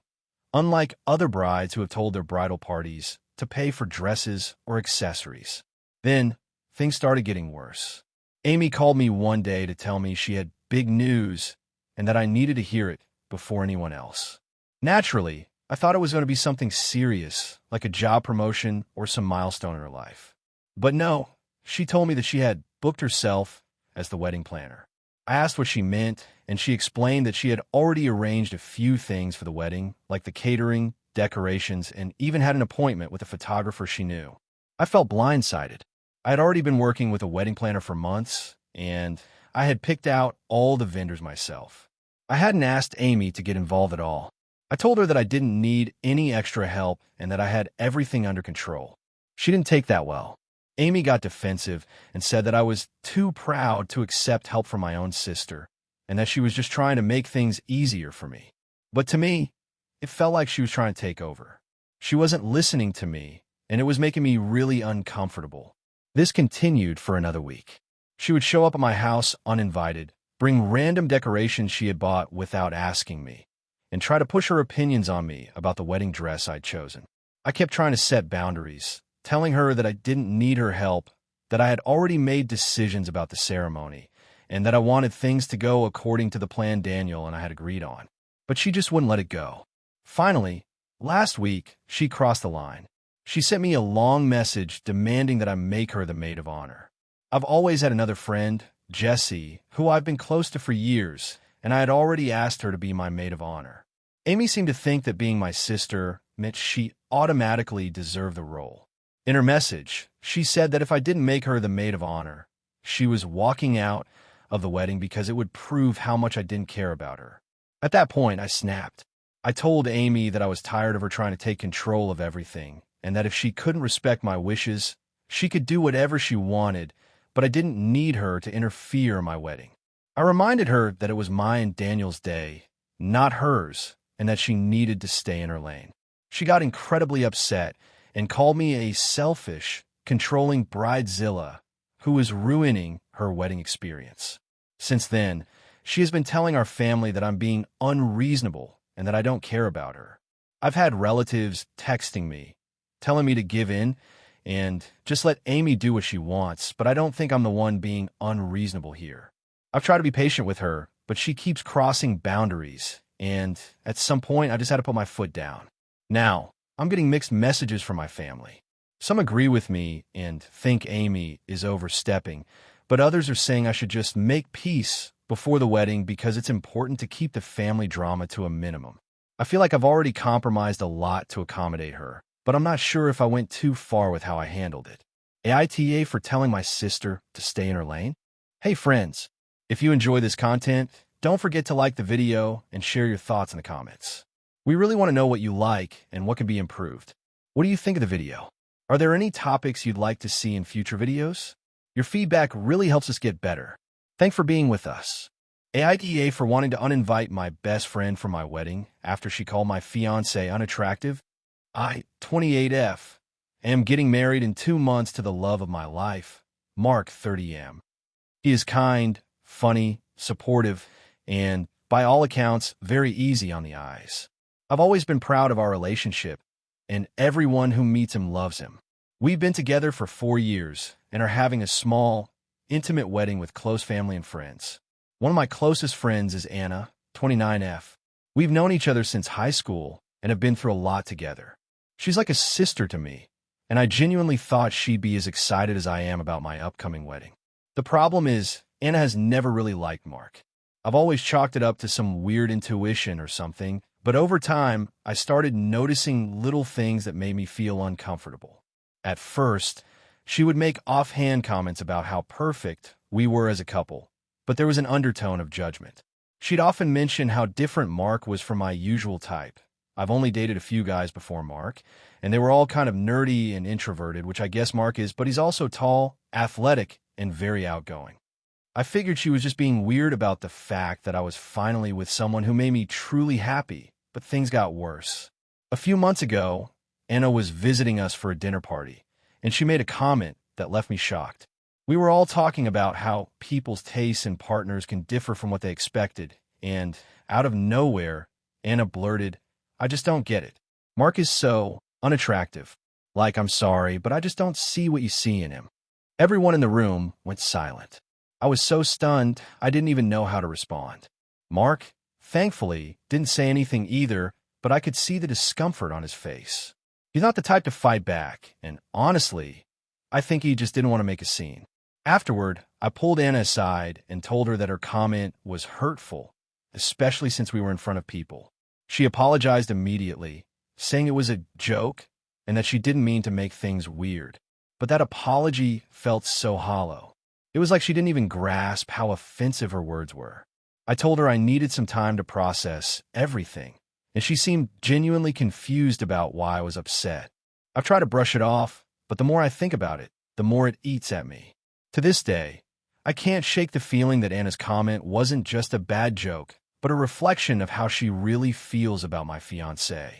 unlike other brides who have told their bridal parties to pay for dresses or accessories. Then, things started getting worse. Amy called me one day to tell me she had big news and that I needed to hear it before anyone else. Naturally, I thought it was going to be something serious, like a job promotion or some milestone in her life. But no, she told me that she had booked herself as the wedding planner. I asked what she meant, and she explained that she had already arranged a few things for the wedding, like the catering, decorations, and even had an appointment with a photographer she knew. I felt blindsided. I had already been working with a wedding planner for months, and I had picked out all the vendors myself. I hadn't asked Amy to get involved at all. I told her that I didn't need any extra help and that I had everything under control. She didn't take that well. Amy got defensive and said that I was too proud to accept help from my own sister, and that she was just trying to make things easier for me. But to me, it felt like she was trying to take over. She wasn't listening to me, and it was making me really uncomfortable. This continued for another week. She would show up at my house uninvited, bring random decorations she had bought without asking me, and try to push her opinions on me about the wedding dress I'd chosen. I kept trying to set boundaries, telling her that I didn't need her help, that I had already made decisions about the ceremony, and that I wanted things to go according to the plan Daniel and I had agreed on. But she just wouldn't let it go. Finally, last week, she crossed the line. She sent me a long message demanding that I make her the maid of honor. I've always had another friend, Jessie, who I've been close to for years, and I had already asked her to be my maid of honor. Amy seemed to think that being my sister meant she automatically deserved the role. In her message, she said that if I didn't make her the maid of honor, she was walking out of the wedding because it would prove how much I didn't care about her. At that point, I snapped. I told Amy that I was tired of her trying to take control of everything, and that if she couldn't respect my wishes, she could do whatever she wanted, but I didn't need her to interfere in my wedding. I reminded her that it was my and Daniel's day, not hers, and that she needed to stay in her lane. She got incredibly upset and called me a selfish, controlling bridezilla who was ruining her wedding experience. Since then, she has been telling our family that I'm being unreasonable and that I don't care about her. I've had relatives texting me, telling me to give in and just let Amy do what she wants, but I don't think I'm the one being unreasonable here. I've tried to be patient with her, but she keeps crossing boundaries, and at some point I just had to put my foot down. Now, I'm getting mixed messages from my family. Some agree with me and think Amy is overstepping, but others are saying I should just make peace before the wedding because it's important to keep the family drama to a minimum. I feel like I've already compromised a lot to accommodate her, but I'm not sure if I went too far with how I handled it. AITA for telling my sister to stay in her lane? Hey friends, if you enjoy this content, don't forget to like the video and share your thoughts in the comments. We really want to know what you like and what can be improved. What do you think of the video? Are there any topics you'd like to see in future videos? Your feedback really helps us get better. Thanks for being with us. AITA for wanting to uninvite my best friend from my wedding after she called my fiancé unattractive. I, 28F, am getting married in 2 months to the love of my life, Mark, 30M. He is kind, funny, supportive, and, by all accounts, very easy on the eyes. I've always been proud of our relationship, and everyone who meets him loves him. We've been together for 4 years and are having a small, intimate wedding with close family and friends. One of my closest friends is Anna, 29F. We've known each other since high school and have been through a lot together. She's like a sister to me, and I genuinely thought she'd be as excited as I am about my upcoming wedding. The problem is, Anna has never really liked Mark. I've always chalked it up to some weird intuition or something, but over time, I started noticing little things that made me feel uncomfortable. At first, she would make offhand comments about how perfect we were as a couple, but there was an undertone of judgment. She'd often mention how different Mark was from my usual type. I've only dated a few guys before Mark, and they were all kind of nerdy and introverted, which I guess Mark is, but he's also tall, athletic, and very outgoing. I figured she was just being weird about the fact that I was finally with someone who made me truly happy, but things got worse. A few months ago, Anna was visiting us for a dinner party, and she made a comment that left me shocked. We were all talking about how people's tastes and partners can differ from what they expected, and out of nowhere, Anna blurted, "I just don't get it. Mark is so unattractive. Like, I'm sorry, but I just don't see what you see in him." Everyone in the room went silent. I was so stunned, I didn't even know how to respond. Mark, thankfully, didn't say anything either, but I could see the discomfort on his face. He's not the type to fight back, and honestly, I think he just didn't want to make a scene. Afterward, I pulled Anna aside and told her that her comment was hurtful, especially since we were in front of people. She apologized immediately, saying it was a joke and that she didn't mean to make things weird. but that apology felt so hollow. It was like she didn't even grasp how offensive her words were. I told her I needed some time to process everything, and she seemed genuinely confused about why I was upset. I've tried to brush it off, but the more I think about it, the more it eats at me. To this day, I can't shake the feeling that Anna's comment wasn't just a bad joke, but a reflection of how she really feels about my fiancé.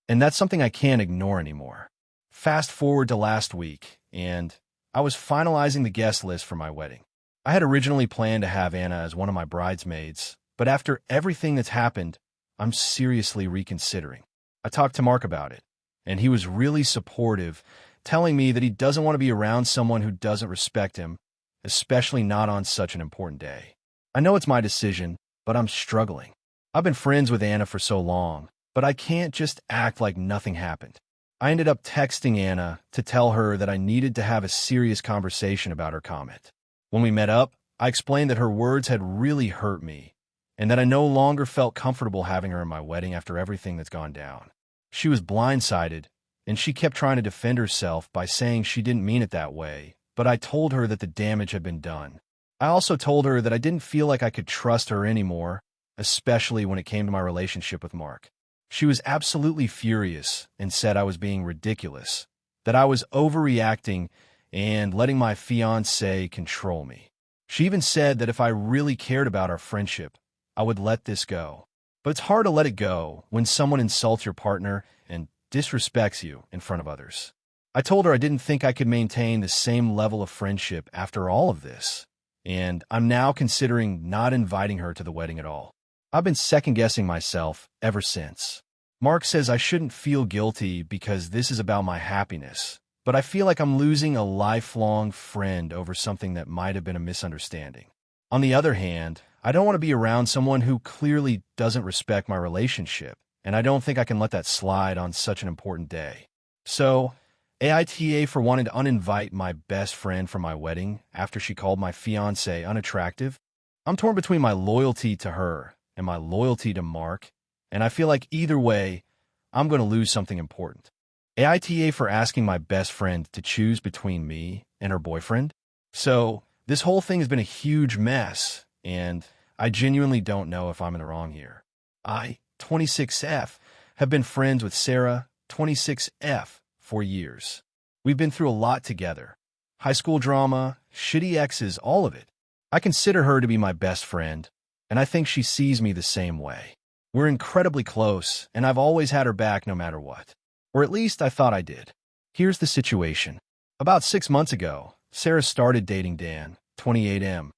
And that's something I can't ignore anymore. Fast forward to last week, and I was finalizing the guest list for my wedding. I had originally planned to have Anna as one of my bridesmaids, but after everything that's happened, I'm seriously reconsidering. I talked to Mark about it, and he was really supportive, telling me that he doesn't want to be around someone who doesn't respect him, especially not on such an important day. I know it's my decision, but I'm struggling. I've been friends with Anna for so long, but I can't just act like nothing happened. I ended up texting Anna to tell her that I needed to have a serious conversation about her comment. When we met up, I explained that her words had really hurt me, and that I no longer felt comfortable having her in my wedding after everything that's gone down. She was blindsided, and she kept trying to defend herself by saying she didn't mean it that way, but I told her that the damage had been done. I also told her that I didn't feel like I could trust her anymore, especially when it came to my relationship with Mark. She was absolutely furious and said I was being ridiculous, that I was overreacting and letting my fiancé control me. She even said that if I really cared about our friendship, I would let this go. But it's hard to let it go when someone insults your partner and disrespects you in front of others. I told her I didn't think I could maintain the same level of friendship after all of this, and I'm now considering not inviting her to the wedding at all. I've been second-guessing myself ever since. Mark says I shouldn't feel guilty because this is about my happiness, but I feel like I'm losing a lifelong friend over something that might have been a misunderstanding. On the other hand, I don't want to be around someone who clearly doesn't respect my relationship, and I don't think I can let that slide on such an important day. So, AITA for wanting to uninvite my best friend from my wedding after she called my fiancé unattractive. I'm torn between my loyalty to her and my loyalty to Mark, and I feel like either way, I'm going to lose something important. AITA for asking my best friend to choose between me and her boyfriend. So, this whole thing has been a huge mess, and I genuinely don't know if I'm in the wrong here. I, 26F, have been friends with Sarah, 26F, for years. We've been through a lot together. High school drama, shitty exes, all of it. I consider her to be my best friend, and I think she sees me the same way. We're incredibly close, and I've always had her back no matter what. Or at least I thought I did. Here's the situation. About 6 months ago, Sarah started dating Dan, 28M.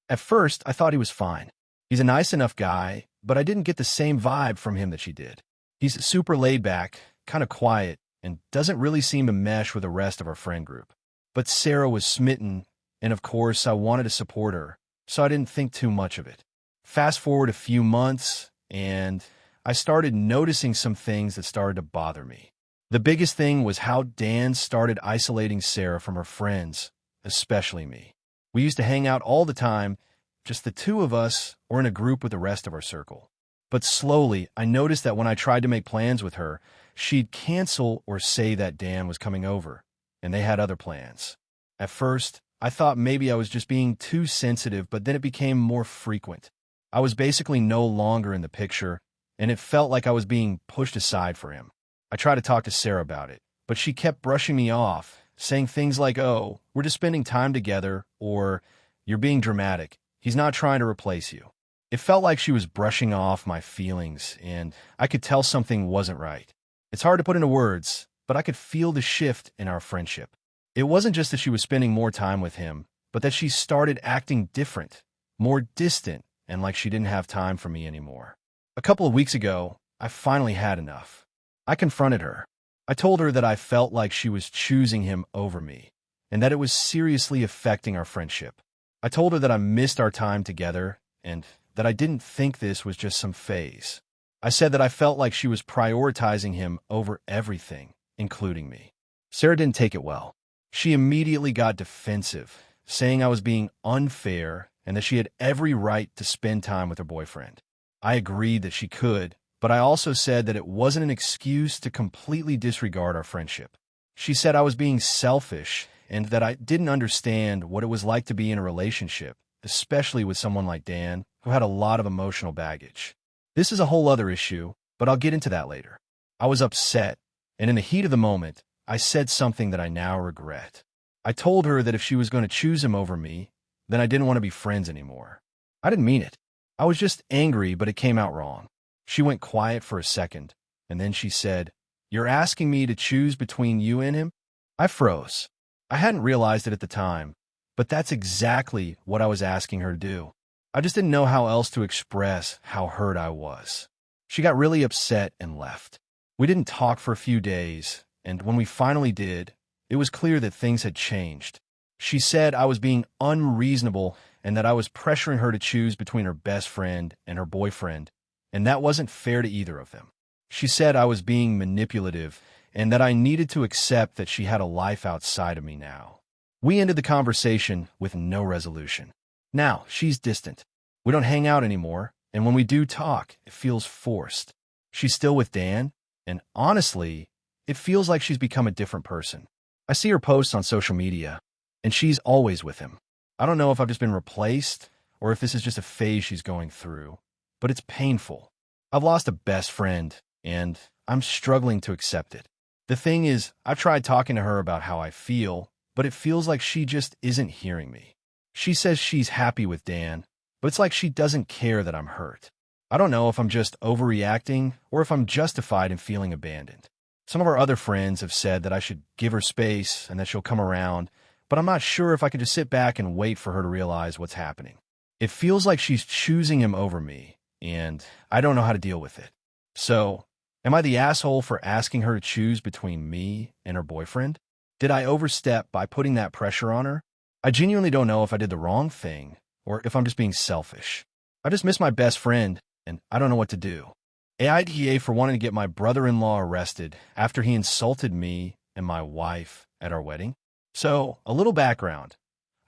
At first, I thought he was fine. He's a nice enough guy, but I didn't get the same vibe from him that she did. He's super laid back, kind of quiet, and doesn't really seem to mesh with the rest of our friend group. But Sarah was smitten, and of course I wanted to support her, so I didn't think too much of it. Fast forward a few months, and I started noticing some things that started to bother me. The biggest thing was how Dan started isolating Sarah from her friends, especially me. We used to hang out all the time, just the two of us, or in a group with the rest of our circle. But slowly, I noticed that when I tried to make plans with her, she'd cancel or say that Dan was coming over, and they had other plans. At first, I thought maybe I was just being too sensitive, but then it became more frequent. I was basically no longer in the picture, and it felt like I was being pushed aside for him. I tried to talk to Sarah about it, but she kept brushing me off, saying things like, "Oh, we're just spending time together," or "You're being dramatic. He's not trying to replace you." It felt like she was brushing off my feelings, and I could tell something wasn't right. It's hard to put into words, but I could feel the shift in our friendship. It wasn't just that she was spending more time with him, but that she started acting different, more distant, and like she didn't have time for me anymore. A couple of weeks ago, I finally had enough. I confronted her. I told her that I felt like she was choosing him over me, and that it was seriously affecting our friendship. I told her that I missed our time together, and that I didn't think this was just some phase. I said that I felt like she was prioritizing him over everything, including me. Sarah didn't take it well. She immediately got defensive, saying I was being unfair and that she had every right to spend time with her boyfriend. I agreed that she could, but I also said that it wasn't an excuse to completely disregard our friendship. She said I was being selfish and that I didn't understand what it was like to be in a relationship, especially with someone like Dan, who had a lot of emotional baggage. This is a whole other issue, but I'll get into that later. I was upset, and in the heat of the moment, I said something that I now regret. I told her that if she was going to choose him over me, then I didn't want to be friends anymore. I didn't mean it. I was just angry, but it came out wrong. She went quiet for a second, and then she said, "You're asking me to choose between you and him?" I froze. I hadn't realized it at the time, but that's exactly what I was asking her to do. I just didn't know how else to express how hurt I was. She got really upset and left. We didn't talk for a few days, and when we finally did, it was clear that things had changed. She said I was being unreasonable and that I was pressuring her to choose between her best friend and her boyfriend, and that wasn't fair to either of them. She said I was being manipulative and that I needed to accept that she had a life outside of me now. We ended the conversation with no resolution. Now, she's distant. We don't hang out anymore, and when we do talk, it feels forced. She's still with Dan, and honestly, it feels like she's become a different person. I see her posts on social media, and she's always with him. I don't know if I've just been replaced or if this is just a phase she's going through, but it's painful. I've lost a best friend, and I'm struggling to accept it. The thing is, I've tried talking to her about how I feel, but it feels like she just isn't hearing me. She says she's happy with Dan, but it's like she doesn't care that I'm hurt. I don't know if I'm just overreacting or if I'm justified in feeling abandoned. Some of our other friends have said that I should give her space and that she'll come around, but I'm not sure if I can just sit back and wait for her to realize what's happening. It feels like she's choosing him over me, and I don't know how to deal with it. So, am I the asshole for asking her to choose between me and her boyfriend? Did I overstep by putting that pressure on her? I genuinely don't know if I did the wrong thing or if I'm just being selfish. I just miss my best friend, and I don't know what to do. AITA for wanting to get my brother-in-law arrested after he insulted me and my wife at our wedding. So, a little background.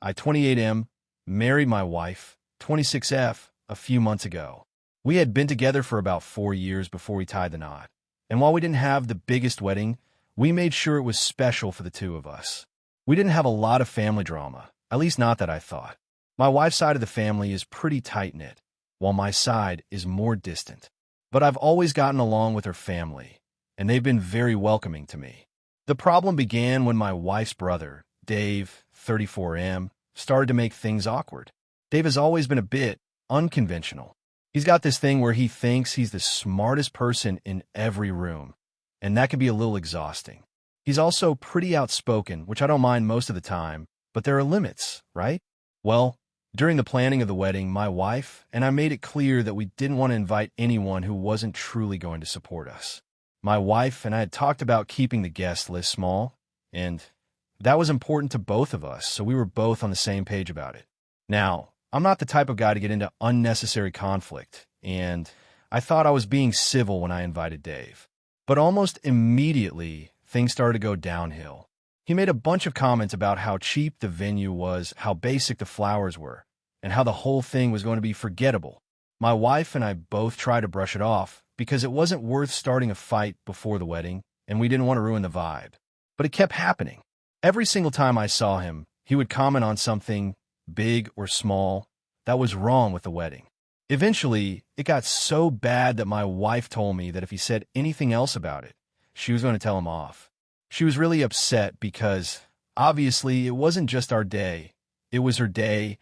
I, 28M, married my wife, 26F, a few months ago. We had been together for about 4 years before we tied the knot. And while we didn't have the biggest wedding, we made sure it was special for the two of us. We didn't have a lot of family drama, at least not that I thought. My wife's side of the family is pretty tight-knit, while my side is more distant. But I've always gotten along with her family, and they've been very welcoming to me. The problem began when my wife's brother, Dave, 34M, started to make things awkward. Dave has always been a bit unconventional. He's got this thing where he thinks he's the smartest person in every room, and that can be a little exhausting. He's also pretty outspoken, which I don't mind most of the time, but there are limits, right? Well, during the planning of the wedding, my wife and I made it clear that we didn't want to invite anyone who wasn't truly going to support us. My wife and I had talked about keeping the guest list small, and that was important to both of us, so we were both on the same page about it. Now, I'm not the type of guy to get into unnecessary conflict, and I thought I was being civil when I invited Dave. But almost immediately, things started to go downhill. He made a bunch of comments about how cheap the venue was, how basic the flowers were, and how the whole thing was going to be forgettable. My wife and I both tried to brush it off because it wasn't worth starting a fight before the wedding, and we didn't want to ruin the vibe. But it kept happening. Every single time I saw him, he would comment on something, big or small, that was wrong with the wedding. Eventually, it got so bad that my wife told me that if he said anything else about it, she was going to tell him off. She was really upset because, obviously, it wasn't just our day. It was her day,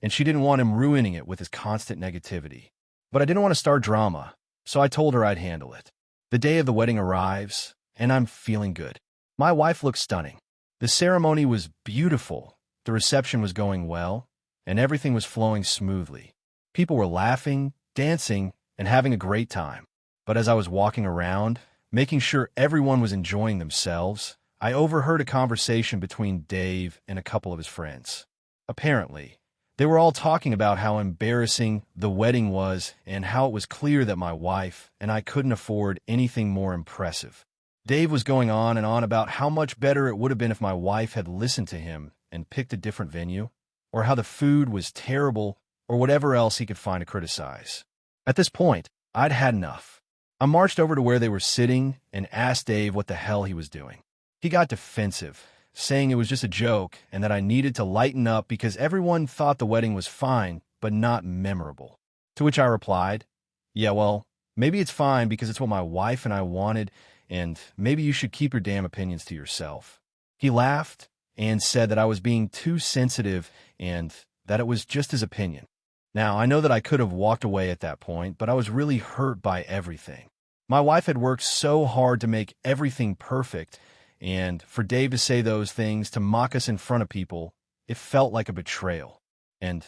and she didn't want him ruining it with his constant negativity. But I didn't want to start drama, so I told her I'd handle it. The day of the wedding arrives, and I'm feeling good. My wife looked stunning. The ceremony was beautiful, the reception was going well, and everything was flowing smoothly. People were laughing, dancing, and having a great time. But as I was walking around, making sure everyone was enjoying themselves, I overheard a conversation between Dave and a couple of his friends. Apparently, they were all talking about how embarrassing the wedding was and how it was clear that my wife and I couldn't afford anything more impressive. Dave was going on and on about how much better it would have been if my wife had listened to him and picked a different venue, or how the food was terrible, or whatever else he could find to criticize. At this point, I'd had enough. I marched over to where they were sitting and asked Dave what the hell he was doing. He got defensive, saying it was just a joke and that I needed to lighten up because everyone thought the wedding was fine, but not memorable. To which I replied, yeah, well, maybe it's fine because it's what my wife and I wanted, and maybe you should keep your damn opinions to yourself. He laughed and said that I was being too sensitive and that it was just his opinion. Now, I know that I could have walked away at that point, but I was really hurt by everything. My wife had worked so hard to make everything perfect, and for Dave to say those things, to mock us in front of people, it felt like a betrayal. And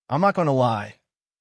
I'm not going to lie,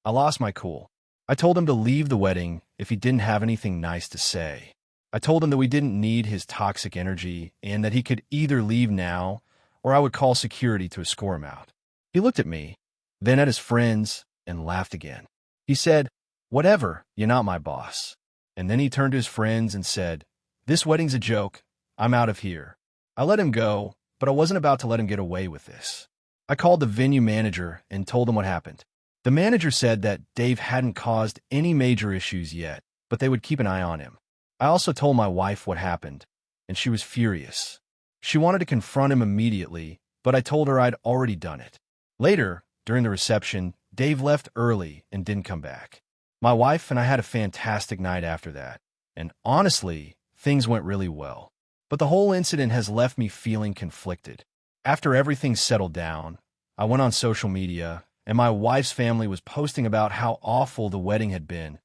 I lost my cool. I told him to leave the wedding if he didn't have anything nice to say. I told him that we didn't need his toxic energy and that he could either leave now or I would call security to escort him out. He looked at me, then at his friends, and laughed again. He said, whatever, you're not my boss. And then he turned to his friends and said, this wedding's a joke. I'm out of here. I let him go, but I wasn't about to let him get away with this. I called the venue manager and told him what happened. The manager said that Dave hadn't caused any major issues yet, but they would keep an eye on him. I also told my wife what happened, and she was furious. She wanted to confront him immediately, but I told her I'd already done it. Later, during the reception, Dave left early and didn't come back. My wife and I had a fantastic night after that, and honestly, things went really well. But the whole incident has left me feeling conflicted. After everything settled down, I went on social media, and my wife's family was posting about how awful the wedding had been,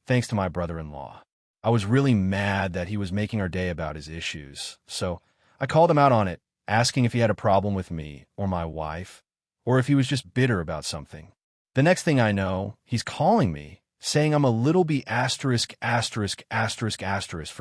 thanks to my brother-in-law. I was really mad that he was making our day about his issues, so I called him out on it, asking if he had a problem with me or my wife, or if he was just bitter about something. The next thing I know, he's calling me, saying I'm a little b*** for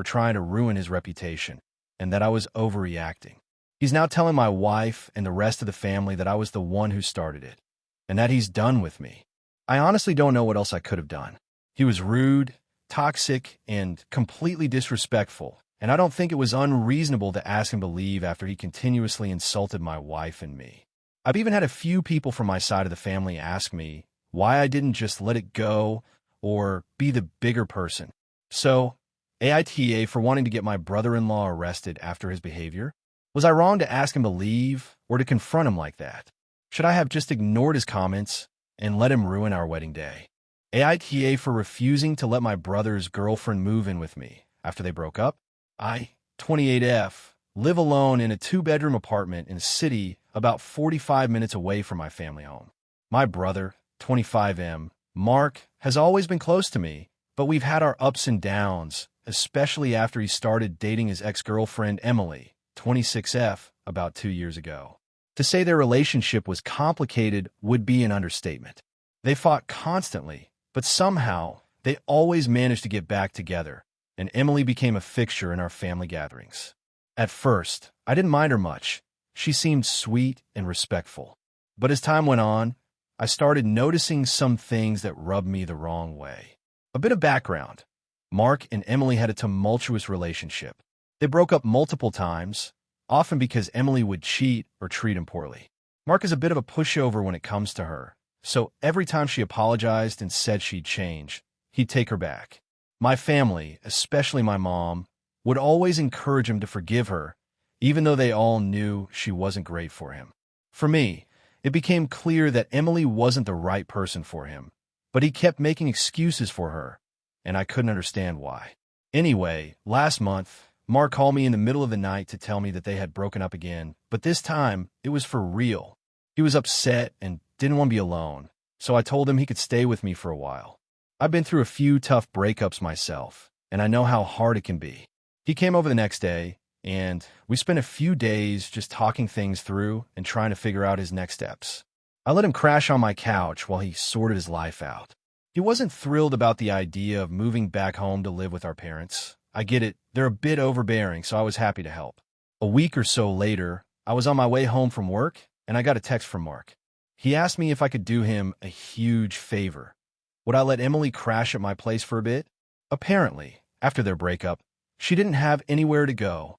trying to ruin his reputation, and that I was overreacting. He's now telling my wife and the rest of the family that I was the one who started it, and that he's done with me. I honestly don't know what else I could have done. He was rude, toxic, and completely disrespectful, and I don't think it was unreasonable to ask him to leave after he continuously insulted my wife and me. I've even had a few people from my side of the family ask me why I didn't just let it go or be the bigger person. So, AITA for wanting to get my brother-in-law arrested after his behavior? Was I wrong to ask him to leave or to confront him like that? Should I have just ignored his comments and let him ruin our wedding day? AITA for refusing to let my brother's girlfriend move in with me after they broke up? I, 28F, live alone in a 2-bedroom apartment in a city about 45 minutes away from my family home. My brother, 25M, Mark, has always been close to me, but we've had our ups and downs, especially after he started dating his ex-girlfriend Emily, 26F, about 2 years ago. To say their relationship was complicated would be an understatement. They fought constantly, but somehow they always managed to get back together, and Emily became a fixture in our family gatherings. At first, I didn't mind her much. She seemed sweet and respectful. But as time went on, I started noticing some things that rubbed me the wrong way. A bit of background. Mark and Emily had a tumultuous relationship. They broke up multiple times, often because Emily would cheat or treat him poorly. Mark is a bit of a pushover when it comes to her, so every time she apologized and said she'd change, he'd take her back. My family, especially my mom, would always encourage him to forgive her, even though they all knew she wasn't great for him. For me, it became clear that Emily wasn't the right person for him, but he kept making excuses for her, and I couldn't understand why. Anyway, last month, Mark called me in the middle of the night to tell me that they had broken up again, but this time, it was for real. He was upset and didn't want to be alone, so I told him he could stay with me for a while. I've been through a few tough breakups myself, and I know how hard it can be. He came over the next day, and we spent a few days just talking things through and trying to figure out his next steps. I let him crash on my couch while he sorted his life out. He wasn't thrilled about the idea of moving back home to live with our parents. I get it, they're a bit overbearing, so I was happy to help. A week or so later, I was on my way home from work, and I got a text from Mark. He asked me if I could do him a huge favor. Would I let Emily crash at my place for a bit? Apparently, after their breakup, she didn't have anywhere to go,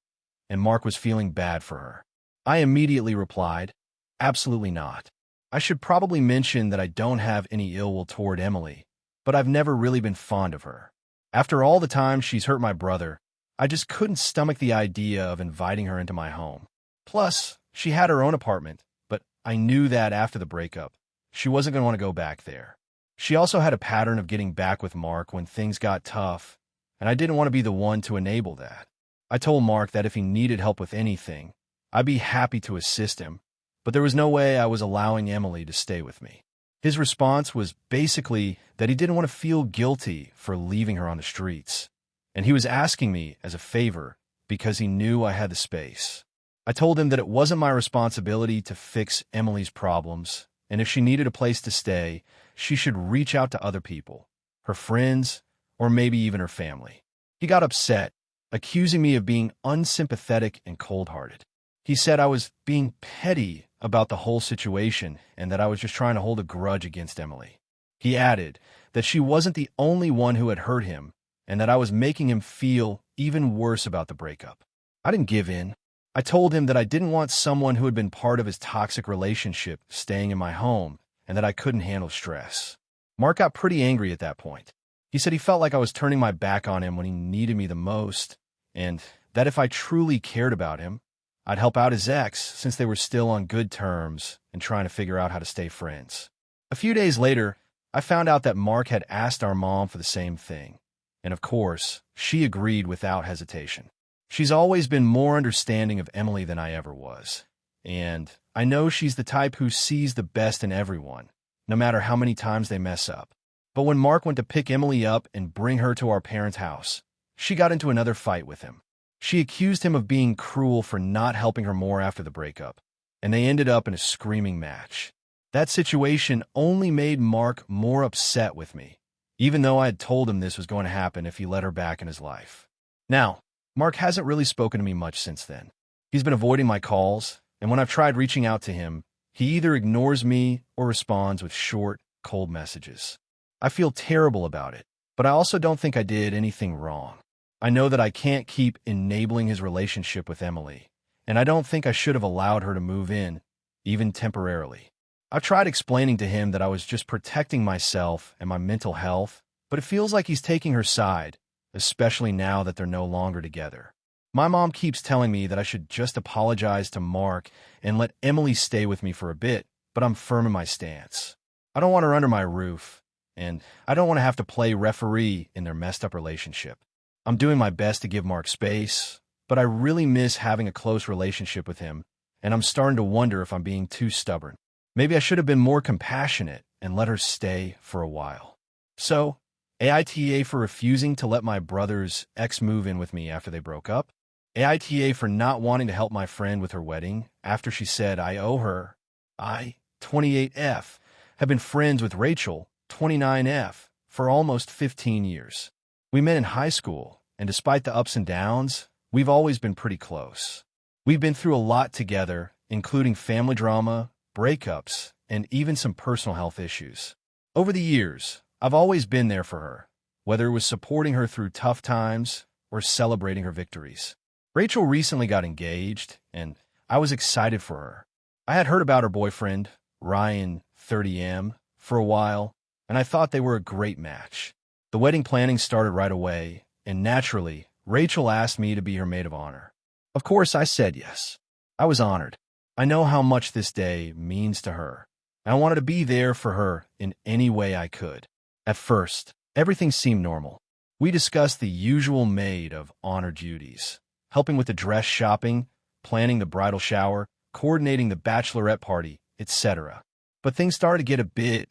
and Mark was feeling bad for her. I immediately replied, absolutely not. I should probably mention that I don't have any ill will toward Emily, but I've never really been fond of her. After all the time she's hurt my brother, I just couldn't stomach the idea of inviting her into my home. Plus, she had her own apartment, but I knew that after the breakup, she wasn't going to want to go back there. She also had a pattern of getting back with Mark when things got tough, and I didn't want to be the one to enable that. I told Mark that if he needed help with anything, I'd be happy to assist him, but there was no way I was allowing Emily to stay with me. His response was basically that he didn't want to feel guilty for leaving her on the streets, and he was asking me as a favor because he knew I had the space. I told him that it wasn't my responsibility to fix Emily's problems, and if she needed a place to stay, she should reach out to other people, her friends, or maybe even her family. He got upset, accusing me of being unsympathetic and cold-hearted. He said I was being petty about the whole situation and that I was just trying to hold a grudge against Emily. He added that she wasn't the only one who had hurt him and that I was making him feel even worse about the breakup. I didn't give in. I told him that I didn't want someone who had been part of his toxic relationship staying in my home and that I couldn't handle stress. Mark got pretty angry at that point. He said he felt like I was turning my back on him when he needed me the most, and that if I truly cared about him, I'd help out his ex since they were still on good terms and trying to figure out how to stay friends. A few days later, I found out that Mark had asked our mom for the same thing, and of course, she agreed without hesitation. She's always been more understanding of Emily than I ever was, and I know she's the type who sees the best in everyone, no matter how many times they mess up. But when Mark went to pick Emily up and bring her to our parents' house, she got into another fight with him. She accused him of being cruel for not helping her more after the breakup, and they ended up in a screaming match. That situation only made Mark more upset with me, even though I had told him this was going to happen if he let her back in his life. Now, Mark hasn't really spoken to me much since then. He's been avoiding my calls, and when I've tried reaching out to him, he either ignores me or responds with short, cold messages. I feel terrible about it, but I also don't think I did anything wrong. I know that I can't keep enabling his relationship with Emily, and I don't think I should have allowed her to move in, even temporarily. I've tried explaining to him that I was just protecting myself and my mental health, but it feels like he's taking her side, especially now that they're no longer together. My mom keeps telling me that I should just apologize to Mark and let Emily stay with me for a bit, but I'm firm in my stance. I don't want her under my roof, and I don't want to have to play referee in their messed up relationship. I'm doing my best to give Mark space, but I really miss having a close relationship with him, and I'm starting to wonder if I'm being too stubborn. Maybe I should have been more compassionate and let her stay for a while. So, AITA for refusing to let my brother's ex move in with me after they broke up. AITA for not wanting to help my friend with her wedding after she said I owe her. I, 28F, have been friends with Rachel, 29F, for almost 15 years. We met in high school, and despite the ups and downs, we've always been pretty close. We've been through a lot together, including family drama, breakups, and even some personal health issues. Over the years, I've always been there for her, whether it was supporting her through tough times or celebrating her victories. Rachel recently got engaged, and I was excited for her. I had heard about her boyfriend, Ryan, 30M, for a while, and I thought they were a great match. The wedding planning started right away, and naturally, Rachel asked me to be her maid of honor. Of course, I said yes. I was honored. I know how much this day means to her, and I wanted to be there for her in any way I could. At first, everything seemed normal. We discussed the usual maid of honor duties, helping with the dress shopping, planning the bridal shower, coordinating the bachelorette party, etc. But things started to get a bit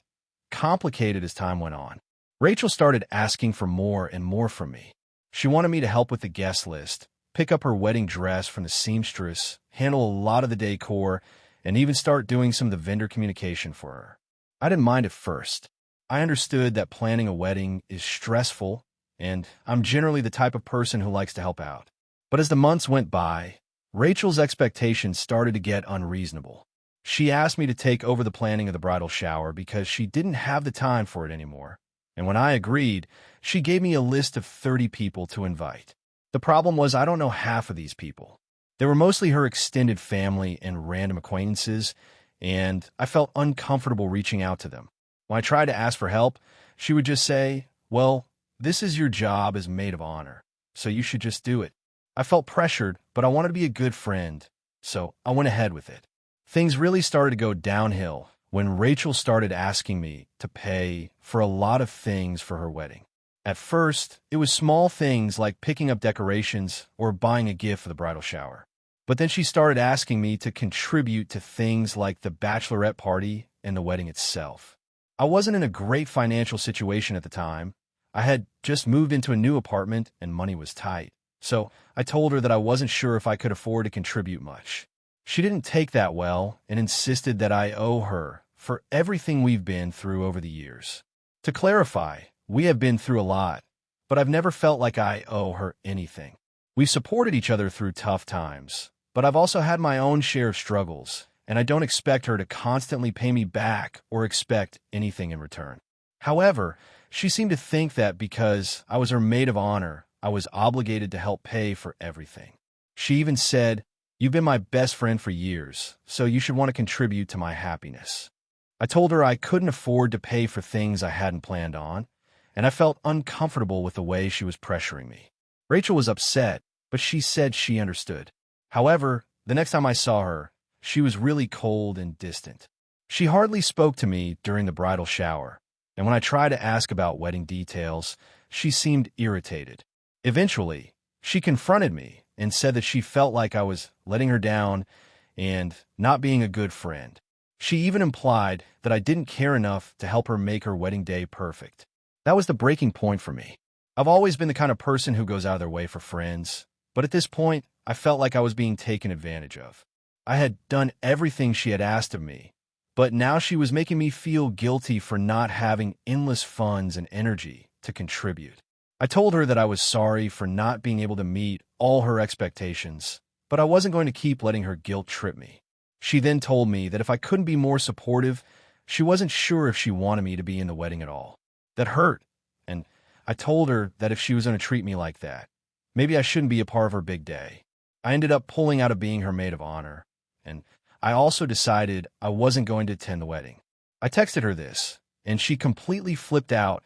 complicated as time went on. Rachel started asking for more and more from me. She wanted me to help with the guest list, pick up her wedding dress from the seamstress, handle a lot of the decor, and even start doing some of the vendor communication for her. I didn't mind at first. I understood that planning a wedding is stressful, and I'm generally the type of person who likes to help out. But as the months went by, Rachel's expectations started to get unreasonable. She asked me to take over the planning of the bridal shower because she didn't have the time for it anymore. And when I agreed, she gave me a list of 30 people to invite. The problem was I don't know half of these people. They were mostly her extended family and random acquaintances, and I felt uncomfortable reaching out to them. When I tried to ask for help, she would just say, "Well, this is your job as maid of honor, so you should just do it." I felt pressured, but I wanted to be a good friend, so I went ahead with it. Things really started to go downhill when Rachel started asking me to pay for a lot of things for her wedding. At first, it was small things like picking up decorations or buying a gift for the bridal shower. But then she started asking me to contribute to things like the bachelorette party and the wedding itself. I wasn't in a great financial situation at the time. I had just moved into a new apartment and money was tight. So I told her that I wasn't sure if I could afford to contribute much. She didn't take that well and insisted that I owe her for everything we've been through over the years. To clarify, we have been through a lot, but I've never felt like I owe her anything. We've supported each other through tough times, but I've also had my own share of struggles, and I don't expect her to constantly pay me back or expect anything in return. However, she seemed to think that because I was her maid of honor, I was obligated to help pay for everything. She even said, "You've been my best friend for years, so you should want to contribute to my happiness." I told her I couldn't afford to pay for things I hadn't planned on, and I felt uncomfortable with the way she was pressuring me. Rachel was upset, but she said she understood. However, the next time I saw her, she was really cold and distant. She hardly spoke to me during the bridal shower, and when I tried to ask about wedding details, she seemed irritated. Eventually, she confronted me and said that she felt like I was letting her down and not being a good friend. She even implied that I didn't care enough to help her make her wedding day perfect. That was the breaking point for me. I've always been the kind of person who goes out of their way for friends, but at this point, I felt like I was being taken advantage of. I had done everything she had asked of me, but now she was making me feel guilty for not having endless funds and energy to contribute. I told her that I was sorry for not being able to meet all her expectations, but I wasn't going to keep letting her guilt trip me. She then told me that if I couldn't be more supportive, she wasn't sure if she wanted me to be in the wedding at all. That hurt, and I told her that if she was going to treat me like that, maybe I shouldn't be a part of her big day. I ended up pulling out of being her maid of honor, and I also decided I wasn't going to attend the wedding. I texted her this, and she completely flipped out,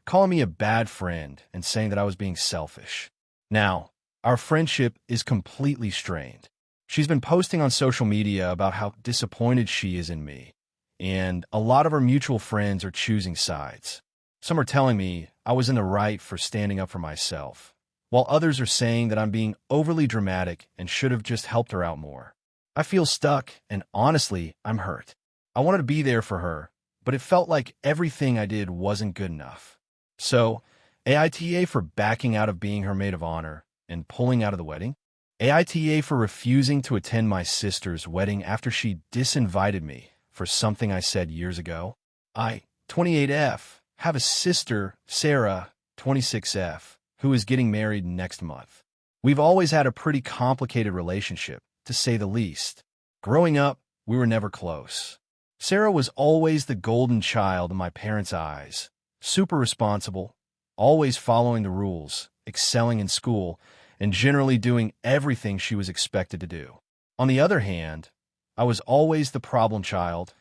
calling me a bad friend and saying that I was being selfish. Now, our friendship is completely strained. She's been posting on social media about how disappointed she is in me, and a lot of our mutual friends are choosing sides. Some are telling me I was in the right for standing up for myself, while others are saying that I'm being overly dramatic and should have just helped her out more. I feel stuck, and honestly, I'm hurt. I wanted to be there for her, but it felt like everything I did wasn't good enough. So, AITA for backing out of being her maid of honor and pulling out of the wedding. AITA for refusing to attend my sister's wedding after she disinvited me for something I said years ago. I, 28F, have a sister, Sarah, 26F, who is getting married next month. We've always had a pretty complicated relationship, to say the least. Growing up, we were never close. Sarah was always the golden child in my parents' eyes, super responsible, always following the rules, excelling in school, and generally doing everything she was expected to do. On the other hand, I was always the problem child,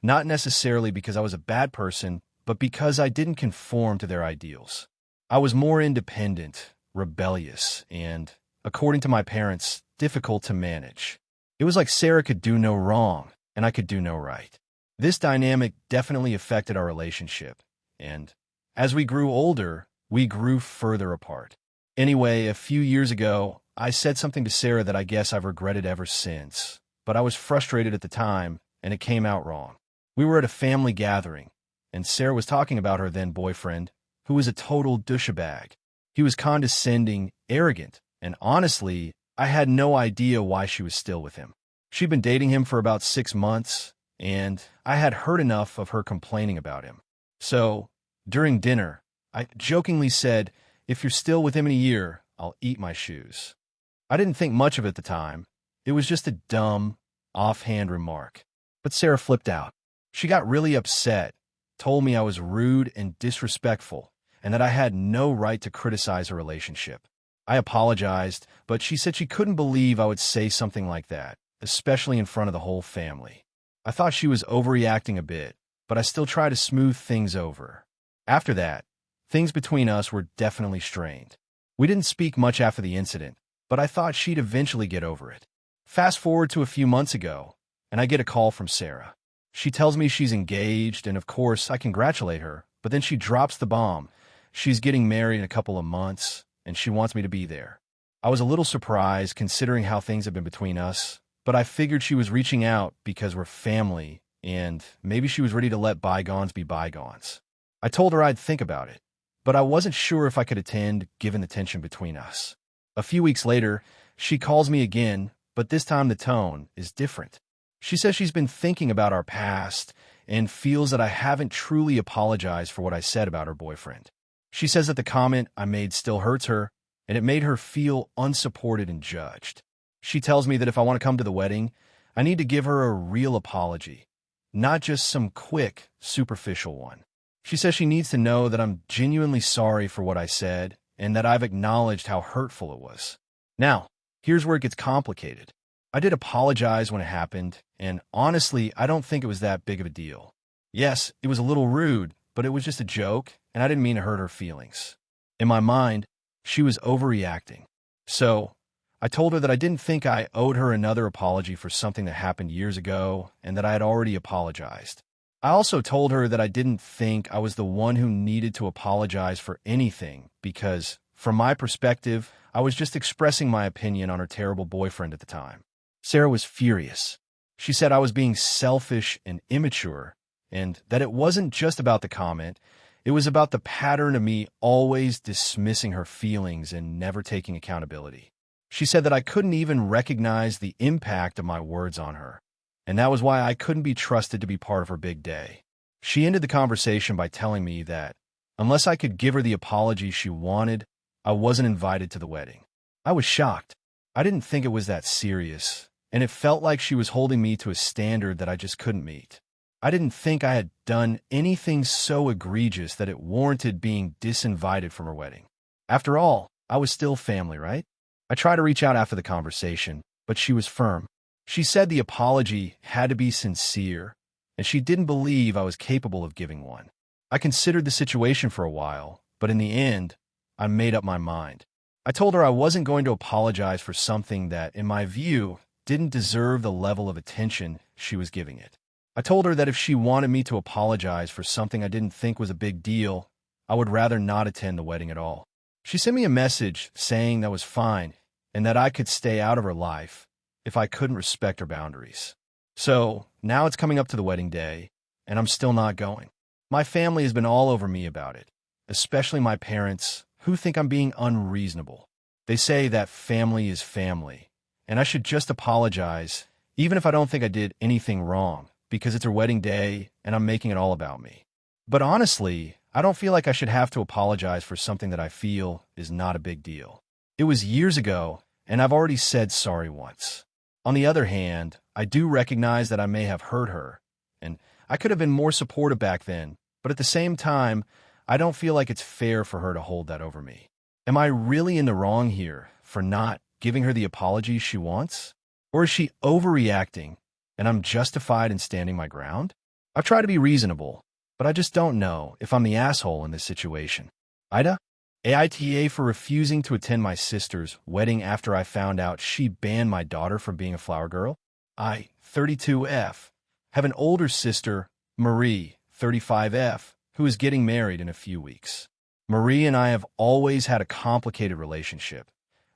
not necessarily because I was a bad person, but because I didn't conform to their ideals. I was more independent, rebellious, and, according to my parents, difficult to manage. It was like Sarah could do no wrong, and I could do no right. This dynamic definitely affected our relationship, and as we grew older, we grew further apart. Anyway, a few years ago, I said something to Sarah that I guess I've regretted ever since, but I was frustrated at the time, and it came out wrong. We were at a family gathering, and Sarah was talking about her then boyfriend, who was a total douchebag. He was condescending, arrogant, and honestly, I had no idea why she was still with him. She'd been dating him for about 6 months, and I had heard enough of her complaining about him. So, during dinner, I jokingly said, "If you're still with him in a year, I'll eat my shoes." I didn't think much of it at the time. It was just a dumb, offhand remark. But Sarah flipped out. She got really upset, told me I was rude and disrespectful, and that I had no right to criticize her relationship. I apologized, but she said she couldn't believe I would say something like that, especially in front of the whole family. I thought she was overreacting a bit, but I still tried to smooth things over. After that, things between us were definitely strained. We didn't speak much after the incident, but I thought she'd eventually get over it. Fast forward to a few months ago, and I get a call from Sarah. She tells me she's engaged, and of course, I congratulate her, but then she drops the bomb. She's getting married in a couple of months, and she wants me to be there. I was a little surprised considering how things have been between us, but I figured she was reaching out because we're family, and maybe she was ready to let bygones be bygones. I told her I'd think about it, but I wasn't sure if I could attend given the tension between us. A few weeks later, she calls me again, but this time the tone is different. She says she's been thinking about our past and feels that I haven't truly apologized for what I said about her boyfriend. She says that the comment I made still hurts her, and it made her feel unsupported and judged. She tells me that if I want to come to the wedding, I need to give her a real apology, not just some quick, superficial one. She says she needs to know that I'm genuinely sorry for what I said and that I've acknowledged how hurtful it was. Now, here's where it gets complicated. I did apologize when it happened, and honestly, I don't think it was that big of a deal. Yes, it was a little rude, but it was just a joke, and I didn't mean to hurt her feelings. In my mind, she was overreacting. So, I told her that I didn't think I owed her another apology for something that happened years ago, and that I had already apologized. I also told her that I didn't think I was the one who needed to apologize for anything, because, from my perspective, I was just expressing my opinion on her terrible boyfriend at the time. Sarah was furious. She said I was being selfish and immature, and that it wasn't just about the comment, it was about the pattern of me always dismissing her feelings and never taking accountability. She said that I couldn't even recognize the impact of my words on her, and that was why I couldn't be trusted to be part of her big day. She ended the conversation by telling me that, unless I could give her the apology she wanted, I wasn't invited to the wedding. I was shocked. I didn't think it was that serious, and it felt like she was holding me to a standard that I just couldn't meet. I didn't think I had done anything so egregious that it warranted being disinvited from her wedding. After all, I was still family, right? I tried to reach out after the conversation, but she was firm. She said the apology had to be sincere, and she didn't believe I was capable of giving one. I considered the situation for a while, but in the end, I made up my mind. I told her I wasn't going to apologize for something that, in my view, didn't deserve the level of attention she was giving it. I told her that if she wanted me to apologize for something I didn't think was a big deal, I would rather not attend the wedding at all. She sent me a message saying that was fine and that I could stay out of her life if I couldn't respect her boundaries. So, now it's coming up to the wedding day, and I'm still not going. My family has been all over me about it, especially my parents, who think I'm being unreasonable. They say that family is family, and I should just apologize, even if I don't think I did anything wrong, because it's her wedding day and I'm making it all about me. But honestly, I don't feel like I should have to apologize for something that I feel is not a big deal. It was years ago, and I've already said sorry once. On the other hand, I do recognize that I may have hurt her, and I could have been more supportive back then, but at the same time, I don't feel like it's fair for her to hold that over me. Am I really in the wrong here for not giving her the apology she wants? Or is she overreacting and I'm justified in standing my ground? I've tried to be reasonable, but I just don't know if I'm the asshole in this situation. AITA? AITA for refusing to attend my sister's wedding after I found out she banned my daughter from being a flower girl. I, 32F, have an older sister, Marie, 35F, who is getting married in a few weeks. Marie and I have always had a complicated relationship,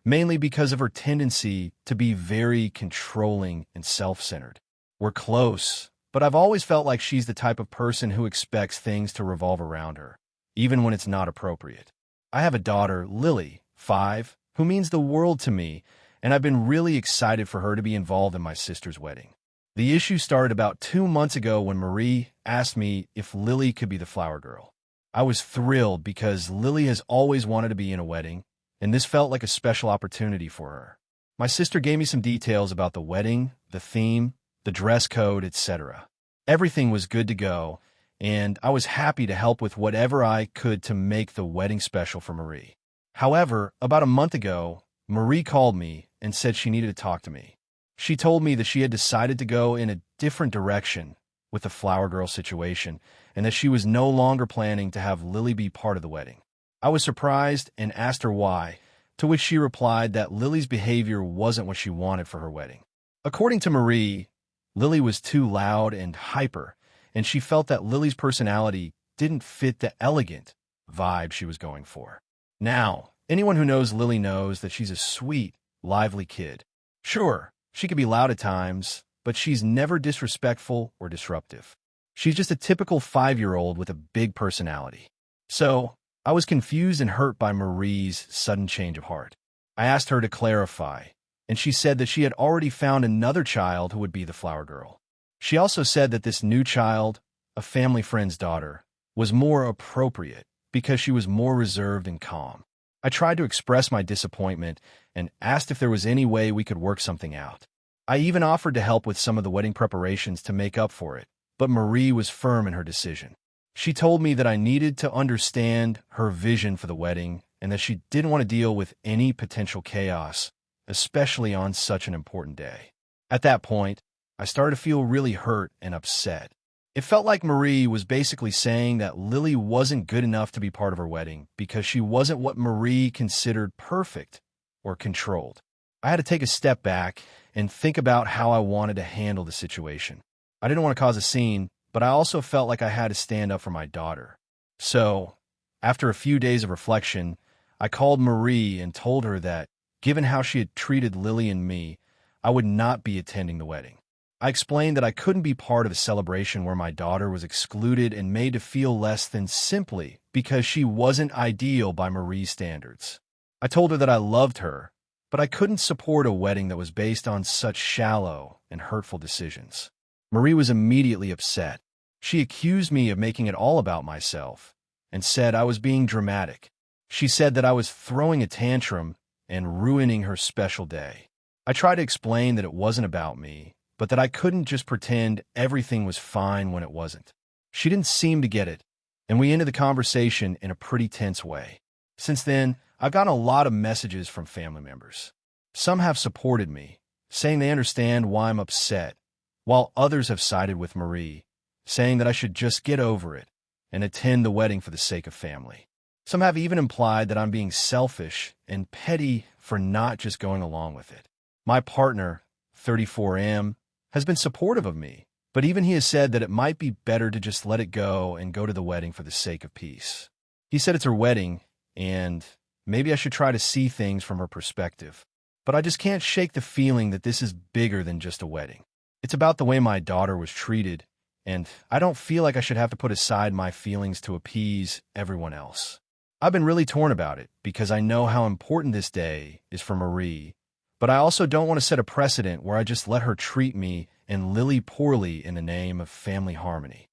mainly because of her tendency to be very controlling and self-centered. We're close, but I've always felt like she's the type of person who expects things to revolve around her, even when it's not appropriate. I have a daughter, Lily, 5, who means the world to me, and I've been really excited for her to be involved in my sister's wedding. The issue started about 2 months ago when Marie asked me if Lily could be the flower girl. I was thrilled because Lily has always wanted to be in a wedding, and this felt like a special opportunity for her. My sister gave me some details about the wedding, the theme, the dress code, etc. Everything was good to go, and I was happy to help with whatever I could to make the wedding special for Marie. However, about a month ago, Marie called me and said she needed to talk to me. She told me that she had decided to go in a different direction with the flower girl situation, and that she was no longer planning to have Lily be part of the wedding. I was surprised and asked her why, to which she replied that Lily's behavior wasn't what she wanted for her wedding. According to Marie, Lily was too loud and hyper, and she felt that Lily's personality didn't fit the elegant vibe she was going for. Now, anyone who knows Lily knows that she's a sweet, lively kid. Sure, she can be loud at times, but she's never disrespectful or disruptive. She's just a typical 5-year-old with a big personality. So, I was confused and hurt by Marie's sudden change of heart. I asked her to clarify, and she said that she had already found another child who would be the flower girl. She also said that this new child, a family friend's daughter, was more appropriate because she was more reserved and calm. I tried to express my disappointment and asked if there was any way we could work something out. I even offered to help with some of the wedding preparations to make up for it, but Marie was firm in her decision. She told me that I needed to understand her vision for the wedding and that she didn't want to deal with any potential chaos, especially on such an important day. At that point, I started to feel really hurt and upset. It felt like Marie was basically saying that Lily wasn't good enough to be part of her wedding because she wasn't what Marie considered perfect or controlled. I had to take a step back and think about how I wanted to handle the situation. I didn't want to cause a scene, but I also felt like I had to stand up for my daughter. So, after a few days of reflection, I called Marie and told her that, given how she had treated Lily and me, I would not be attending the wedding. I explained that I couldn't be part of a celebration where my daughter was excluded and made to feel less than simply because she wasn't ideal by Marie's standards. I told her that I loved her, but I couldn't support a wedding that was based on such shallow and hurtful decisions. Marie was immediately upset. She accused me of making it all about myself and said I was being dramatic. She said that I was throwing a tantrum and ruining her special day. I tried to explain that it wasn't about me, but that I couldn't just pretend everything was fine when it wasn't. She didn't seem to get it, and we ended the conversation in a pretty tense way. Since then, I've gotten a lot of messages from family members. Some have supported me, saying they understand why I'm upset, while others have sided with Marie, saying that I should just get over it and attend the wedding for the sake of family. Some have even implied that I'm being selfish and petty for not just going along with it. My partner, 34M, has been supportive of me, but even he has said that it might be better to just let it go and go to the wedding for the sake of peace. He said it's her wedding, and maybe I should try to see things from her perspective. But I just can't shake the feeling that this is bigger than just a wedding. It's about the way my daughter was treated, and I don't feel like I should have to put aside my feelings to appease everyone else. I've been really torn about it because I know how important this day is for Marie, but I also don't want to set a precedent where I just let her treat me and Lily poorly in the name of family harmony.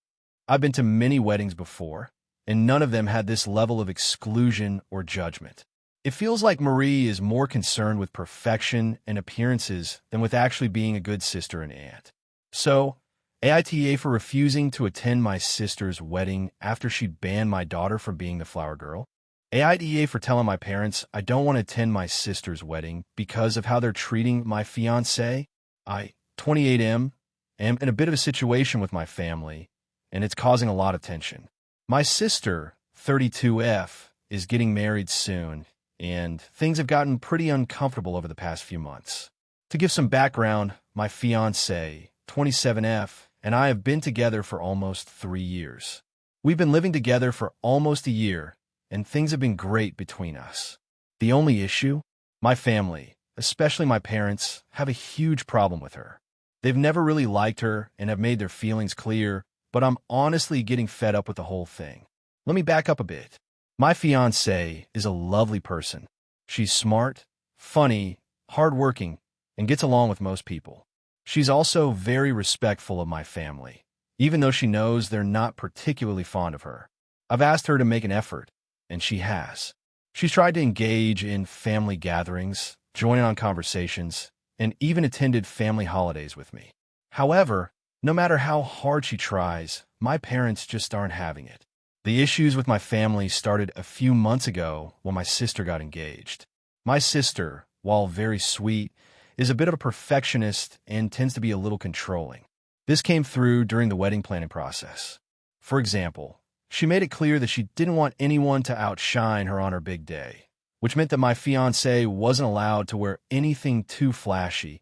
I've been to many weddings before, and none of them had this level of exclusion or judgment. It feels like Marie is more concerned with perfection and appearances than with actually being a good sister and aunt. So, AITA for refusing to attend my sister's wedding after she banned my daughter from being the flower girl. AITA for telling my parents I don't want to attend my sister's wedding because of how they're treating my fiancé. I, 28M, am in a bit of a situation with my family, and it's causing a lot of tension. My sister, 32F, is getting married soon, and things have gotten pretty uncomfortable over the past few months. To give some background, my fiancé, 27F, and I have been together for almost 3 years. We've been living together for almost a year, and things have been great between us. The only issue? My family, especially my parents, have a huge problem with her. They've never really liked her and have made their feelings clear, but I'm honestly getting fed up with the whole thing. Let me back up a bit. My fiancée is a lovely person. She's smart, funny, hardworking, and gets along with most people. She's also very respectful of my family, even though she knows they're not particularly fond of her. I've asked her to make an effort, and she has. She's tried to engage in family gatherings, join in on conversations, and even attended family holidays with me. However, no matter how hard she tries, my parents just aren't having it. The issues with my family started a few months ago when my sister got engaged. My sister, while very sweet, is a bit of a perfectionist and tends to be a little controlling. This came through during the wedding planning process. For example, she made it clear that she didn't want anyone to outshine her on her big day, which meant that my fiancé wasn't allowed to wear anything too flashy,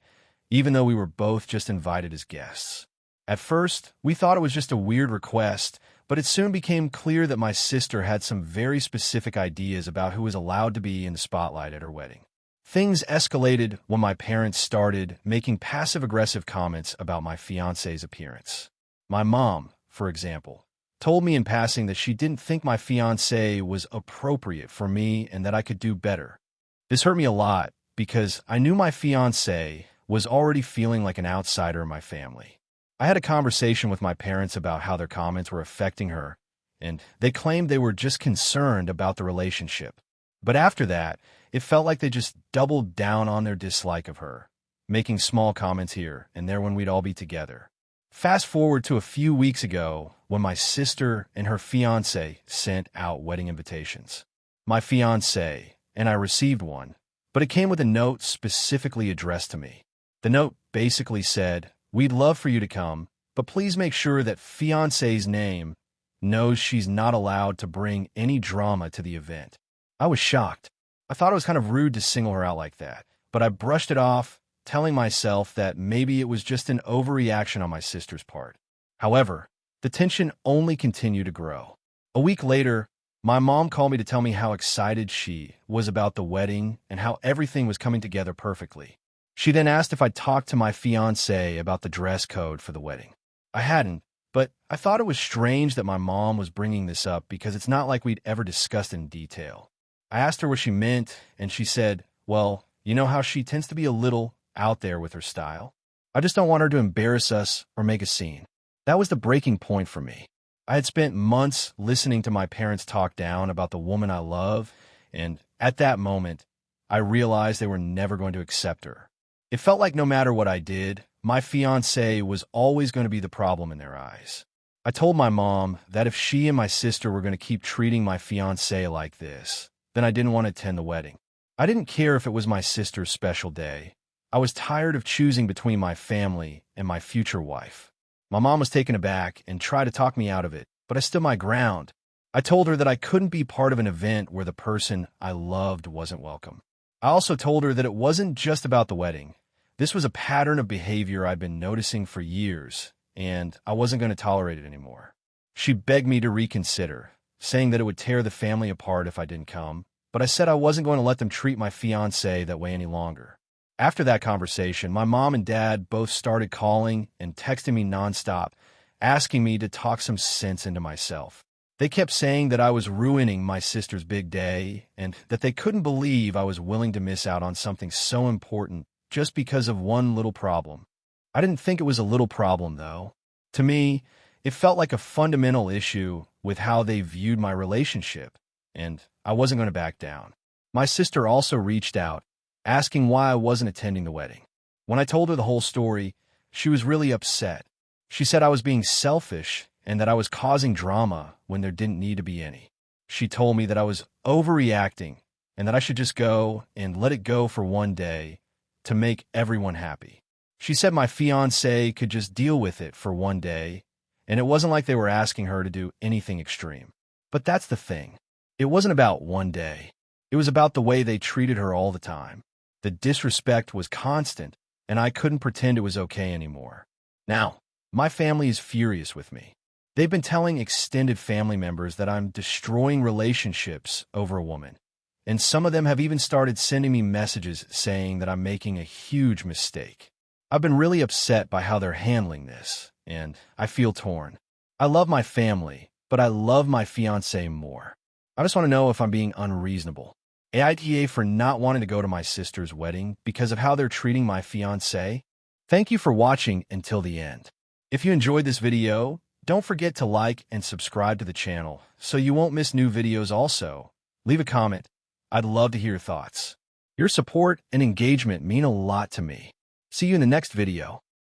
even though we were both just invited as guests. At first, we thought it was just a weird request, but it soon became clear that my sister had some very specific ideas about who was allowed to be in the spotlight at her wedding. Things escalated when my parents started making passive-aggressive comments about my fiancé's appearance. My mom, for example, told me in passing that she didn't think my fiancé was appropriate for me and that I could do better. This hurt me a lot because I knew my fiancé was already feeling like an outsider in my family. I had a conversation with my parents about how their comments were affecting her, and they claimed they were just concerned about the relationship. But after that, it felt like they just doubled down on their dislike of her, making small comments here and there when we'd all be together. Fast forward to a few weeks ago when my sister and her fiancé sent out wedding invitations. My fiancé and I received one, but it came with a note specifically addressed to me. The note basically said, "We'd love for you to come, but please make sure that fiancé's name knows she's not allowed to bring any drama to the event." I was shocked. I thought it was kind of rude to single her out like that, but I brushed it off, telling myself that maybe it was just an overreaction on my sister's part. However, the tension only continued to grow. A week later, my mom called me to tell me how excited she was about the wedding and how everything was coming together perfectly. She then asked if I'd talked to my fiancé about the dress code for the wedding. I hadn't, but I thought it was strange that my mom was bringing this up because it's not like we'd ever discussed in detail. I asked her what she meant, and she said, "Well, you know how she tends to be a little out there with her style? I just don't want her to embarrass us or make a scene." That was the breaking point for me. I had spent months listening to my parents talk down about the woman I love, and at that moment, I realized they were never going to accept her. It felt like no matter what I did, my fiancé was always going to be the problem in their eyes. I told my mom that if she and my sister were going to keep treating my fiancé like this, then I didn't want to attend the wedding. I didn't care if it was my sister's special day. I was tired of choosing between my family and my future wife. My mom was taken aback and tried to talk me out of it, but I stood my ground. I told her that I couldn't be part of an event where the person I loved wasn't welcome. I also told her that it wasn't just about the wedding. This was a pattern of behavior I'd been noticing for years, and I wasn't going to tolerate it anymore. She begged me to reconsider, saying that it would tear the family apart if I didn't come, but I said I wasn't going to let them treat my fiancé that way any longer. After that conversation, my mom and dad both started calling and texting me nonstop, asking me to talk some sense into myself. They kept saying that I was ruining my sister's big day and that they couldn't believe I was willing to miss out on something so important just because of one little problem. I didn't think it was a little problem, though. To me, it felt like a fundamental issue with how they viewed my relationship, and I wasn't going to back down. My sister also reached out, asking why I wasn't attending the wedding. When I told her the whole story, she was really upset. She said I was being selfish and that I was causing drama when there didn't need to be any. She told me that I was overreacting and that I should just go and let it go for one day to make everyone happy. She said my fiancé could just deal with it for one day, and it wasn't like they were asking her to do anything extreme. But that's the thing. It wasn't about one day. It was about the way they treated her all the time. The disrespect was constant, and I couldn't pretend it was okay anymore. Now, my family is furious with me. They've been telling extended family members that I'm destroying relationships over a woman. And some of them have even started sending me messages saying that I'm making a huge mistake. I've been really upset by how they're handling this, and I feel torn. I love my family, but I love my fiancé more. I just want to know if I'm being unreasonable. AITA for not wanting to go to my sister's wedding because of how they're treating my fiancé. Thank you for watching until the end. If you enjoyed this video, don't forget to like and subscribe to the channel so you won't miss new videos also. Leave a comment. I'd love to hear your thoughts. Your support and engagement mean a lot to me. See you in the next video.